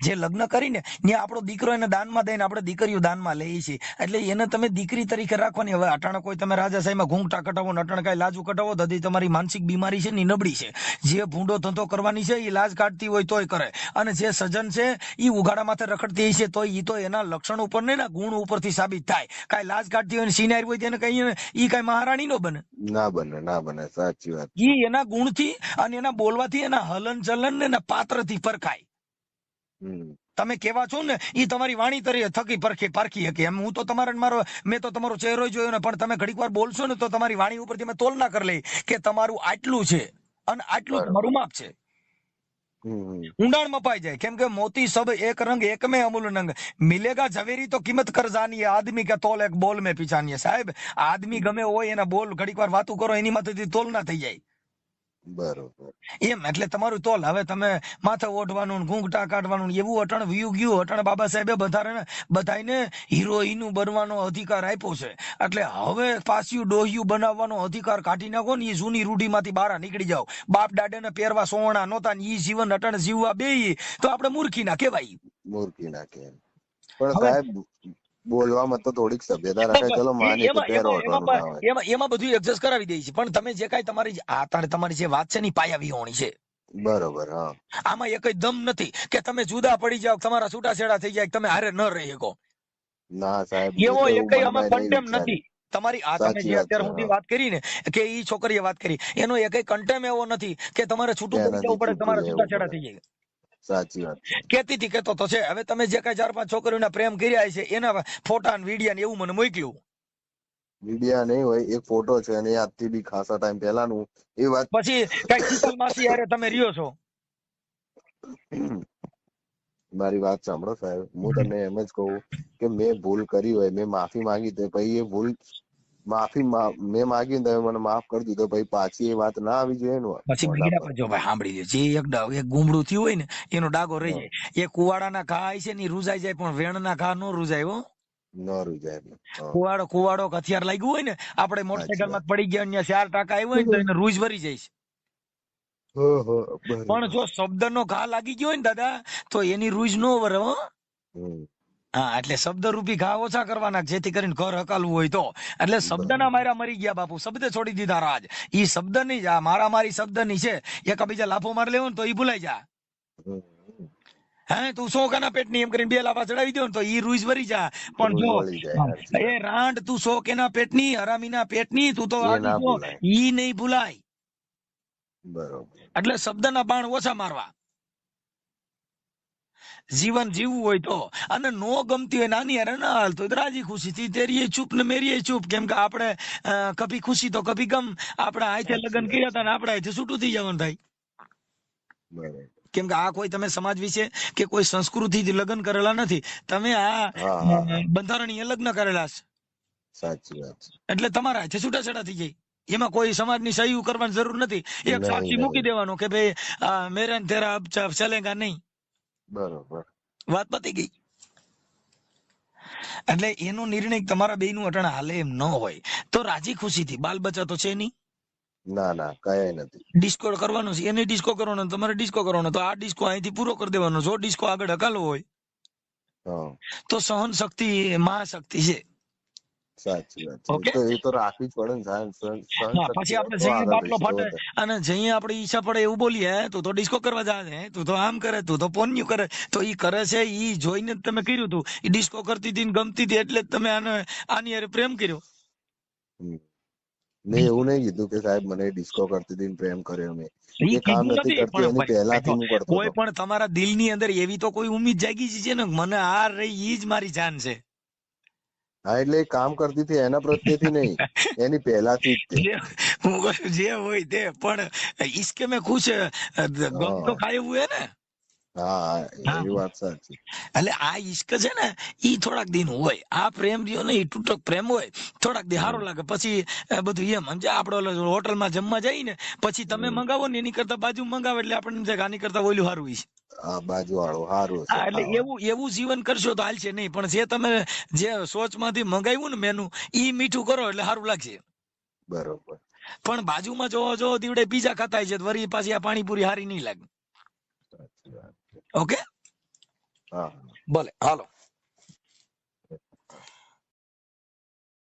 જે લગ્ન કરીને ત્યાં આપણો દીકરો એને દાનમાં દઈને આપણે દીકરીઓ દાનમાં લઈએ છીએ. એટલે એને તમે દીકરી તરીકે રાખવાની. હવે અટાણે કોઈ તમે રાજાશાહીમાં ઘૂંઘટા કટાવો ને અટાણે કઈ લાજુ કટાવો તો તમારી માનસિક બીમારી છે ને નબળી છે. જે ભૂંડો ધંધો કરવાની છે એ લાજ કાઢતી હોય તોય કરે, અને જે સજ્જન છે એ ઉઘાડા માથે રખડતી છે તોય એ તો એના લક્ષણ ઉપર ને ગુણ ઉપરથી સાબિત થાય. કઈ લાજ કાઢતી હોય સિનારી હોય તેને કઈ ઈ કઈ મહારાણી નો બને. ના બને. સાચી વાત. ઈ એના ગુણથી અને એના બોલવાથી, એના હલન ચલન ને એના પાત્રથી પરખાય. તમે કેવા છો ને ઈ તમારી વાણી થકી પારખી શકે. એમ હું તો તમારો મેં તો તમારો ચહેરો જોયો ને, પણ તમે ઘડીક વાર બોલશો ને તો તમારી વાણી ઉપરથી મેં તોલના કરી લઈ કે તમારું આટલું છે અને આટલું તમારું માપ છે. ઊંડાણ મપાઈ જાય. કેમ કે મોતી સબ એક રંગ એક में अमूल नंग मिलेगा ઝવેરી તો કિંમત કર જાની આદમી કે તોલ એક બોલ में पिछानी. સાહેબ આદમી ગમે હોય એના બોલ ઘડીક વાર વાતું કરો એની માંથી તોલ ના થઈ જાય. બરોબર. એમ એટલે તમારું તોલ. હવે તમે માથે ઓઢવાનું, ઘૂંઘટા કાઢવાનું એવું અટણ વયું ગયું. અટણ બાબા સાહેબે બધાને હિરોઈનું બનવાનો અધિકાર આપ્યો છે. એટલે હવે પાછું ડોહિયું બનાવવાનો અધિકાર કાઢી નાખો ને, એ જૂની રૂઢીમાંથી બહાર નીકળી જાઓ. બાપ દાદાને પહેરવા સોવણા નહોતા ને ઈ જીવન અટણ જીવવા બેય તો આપણે મૂર્ખી ના કહેવાય. મૂર્ખી ના કહેવાય. પણ સાહેબ બોલવામાં તો થોડીક સભ્યતા રખાય. ચલો માની તો એમાં બધું એડજસ્ટ કરાવી દે છે. પણ તમે જે કાંઈ તમારી જે વાત છે ને પાયા વિહોણી છે. બરોબર. હા, આમાં એક દમ નથી કે તમે જુદા પડી જાઓ, તમારા છૂટાછેડા થઈ જાય, તમે હારે ન રહી શકો. ના સાહેબ, એવો એકય આમાં કન્ટેમ નથી. તમારી આ તમે જે અત્યાર સુધી વાત કરી ને કે ઈ છોકરીએ વાત કરી, એનો એકય કન્ટેમ એવો નથી કે તમારે છૂટું પડી જવું પડે, તમારા છૂટાછેડા થઈ જાય. સાચી વાત. કેતી હતી કેતો તો છે. હવે તમે જે કઈ 4-5 છોકરીઓના પ્રેમ કર્યા છે એના ફોટા ને વિડિયા ને એવું મને મોકલ્યું. વિડિયા નહીં હોય, એક ફોટો છે અને આજથી બી ખાસા ટાઈમ પહેલાનું એ વાત. પછી કઈ શીતલ માસી યારે તમે રહ્યો છો. મારી વાત સાંભળો સાહેબ, હું તમને એમ જ કહું કે મેં ભૂલ કરી હોય, મેં માફી માંગી તો પછી એ ભૂલ મેં માગી ને તમે મને માફ કરી દીધો, પછી પાછી એ વાત ના આવી જોઈએ ને. પછી બીગડા પર જો ભાઈ સાંભળી લે, જે એક ગુમડું થયું હોય ને એનો ડાઘો રહી જાય. એ કુવાડાના ઘા છે ને રૂજાઈ જાય, પણ વેણના ઘા નો રૂજાય. હો નરું જાય એટલે. હા, કુવાડો કે હથિયાર લાગ્યું હોય ને, આપણે મોટરસાયકલ માં પડી ગયા ને 4 ટાંકા આવ્યો હોય ને તો એને રૂજ ભરી જાય છે. પણ બરોબર. જો શબ્દનો ઘા લાગી ગયો હોય ને દાદા, તો એની રૂજ નો વરે હો. હમ, હા, એટલે શબ્દરૂપી ઘા ઓછા કરવાના, જેથી કરીને ઘર હકાલવું હોય તો. એટલે શબ્દના માર્યા મરી ગયા બાપુ, શબ્દ છોડી દીધા રાજ. ઈ શબ્દ ની જ મારા મારી શબ્દ ની છે. એકબીજા લાફો મારી લેવો ને તો ઈ ભૂલાઈ જા. હમ. હે તું 100 કાના પેટની એમ કરીને 2 લાફા ચડાવી દો ને તો ઈ રૂજ ભરી જા. પણ રોજ જો વળી જાય, સાચી એ રાંડ તું 100 કેના પેટની, હરામીના પેટની, તું તો વાત. એ આજી ના જો, ભૂલાય. ઈ નહીં ભૂલાય. બરોબર. એટલે શબ્દના બાણ ઓછા મારવા. જીવન જીવવું હોય તો. અને નો ગમતી હોય નાની યાર ના હાલતો હોય તો રાજી ખુશી થી તેરીએ ચૂપ ને મેરીએ ચૂપ. કેમ કે આપણે કભી ખુશી તો કભી ગમ. આપણા હાથે સાચી લગ્ન વાત કર્યા છે. હતા ને આપણા હાથે છૂટું થઈ જવાનું થાય. બરોબર. કેમ કે આ કોઈ તમે સમાજ વિશે કે કોઈ સંસ્કૃતિથી લગ્ન કરેલા નથી. તમે આ હા. બંધારણીય લગ્ન કરેલા છે. સાચી વાત છે. એટલે તમારા હાથે છૂટાછેડા થઈ જાય. એમાં કોઈ સમાજની સહી કરવાની જરૂર નથી. એક નહીં, સાક્ષી મૂકી નહીં. દેવાનો કે ભાઈ મેરે ને તેરા અબ ચલેગા નહીં. બરોબર. વાત પતી ગઈ. એટલે એનો નિર્ણય તમારા બેયનું અટણ હાલે એમ ન હોય તો રાજી ખુશીથી, બાલ બચ્ચા તો છે નહીં. ના ના, કઈ નથી. ડિસ્કો કરવાનો છે, એને ડિસ્કો કરવાનો, તમારે ડિસ્કો કરવાનો, તો આ ડિસ્કો અહીંથી પૂરો કરી દેવાનો. જો ડિસ્કો આગળ હકાલો હોય હા, તો સહન શક્તિ મહાશક્તિ છે. સાચી વાત છે. ઓકે. એ તો રાખવી જ પડે ને. સહન હા, શક્તિ પછી હોય આપણે તો જઈએ આગળ બાટલો રહીશું. ફાટે અને જઈએ આપણે ઈચ્છા પડે એવું બોલીએ, તું તો ડિસ્કો કરવા જાય, તું તો આમ કરે, તું તો પોન્યું કરે, તો ઈ કરે છે ઈ જોઈને જ તમે કર્યું હતું. ઈ ડિસ્કો કરતી હતી ને ગમતી હતી એટલે જ તમે આની હારે પ્રેમ કર્યો. મેં એવું નહીં કીધું કે સાહેબ મને ડિસ્કો કરતી હતી ને પ્રેમ કર્યો. મેં ઈ એ કામ કીધું નથી નથી, કરતી એની પહેલાથી હું કરતો કોઈ હતો. પણ તમારા દિલની અંદર એવી તો કોઈ ઉમ્મીદ જાગી જ છે ને, મને આ રહી ઈ જ મારી જાન છે. હા, એટલે એ કામ કરતી હતી એના પ્રત્યેથી નહીં, એની પહેલાથી જ તે. હું કહું જે હોય તે, પણ ઈશ્કે મેં ખુશ ગમ તો ખાય એવું હે ને. હા, એ વાત સાચી. એટલે આ ઈશ્ક છે ને ઈ થોડાક દિન હોય. આ પ્રેમ રહ્યો ને ઈ તૂટક પ્રેમ હોય, થોડાક દી સારો લાગે, પછી બધું એમ સમજે. આપણે હોટલમાં જમવા જઈએ ને પછી તમે મંગાવો ને એની કરતા બાજુ મંગાવે એટલે આપણને આની કરતા ઓલું સારું હોય છે. આ બાજુ વાળો સારું છે હા, એટલે ખાવાનું. એવું જીવન કરશો તો હાલશે નહીં. પણ જે તમે જે સોચમાંથી મંગાવ્યું ને મેનુ, ઈ મીઠું કરો એટલે સારું લાગશે. બરોબર. પણ બાજુમાં જો દીવડે પીઝા ખાતા છે વરી પાછી આ પાણીપુરી હારી નહીં લાગે. સાચી વાત છે. ઓકે, હા. ભલે, હાલો.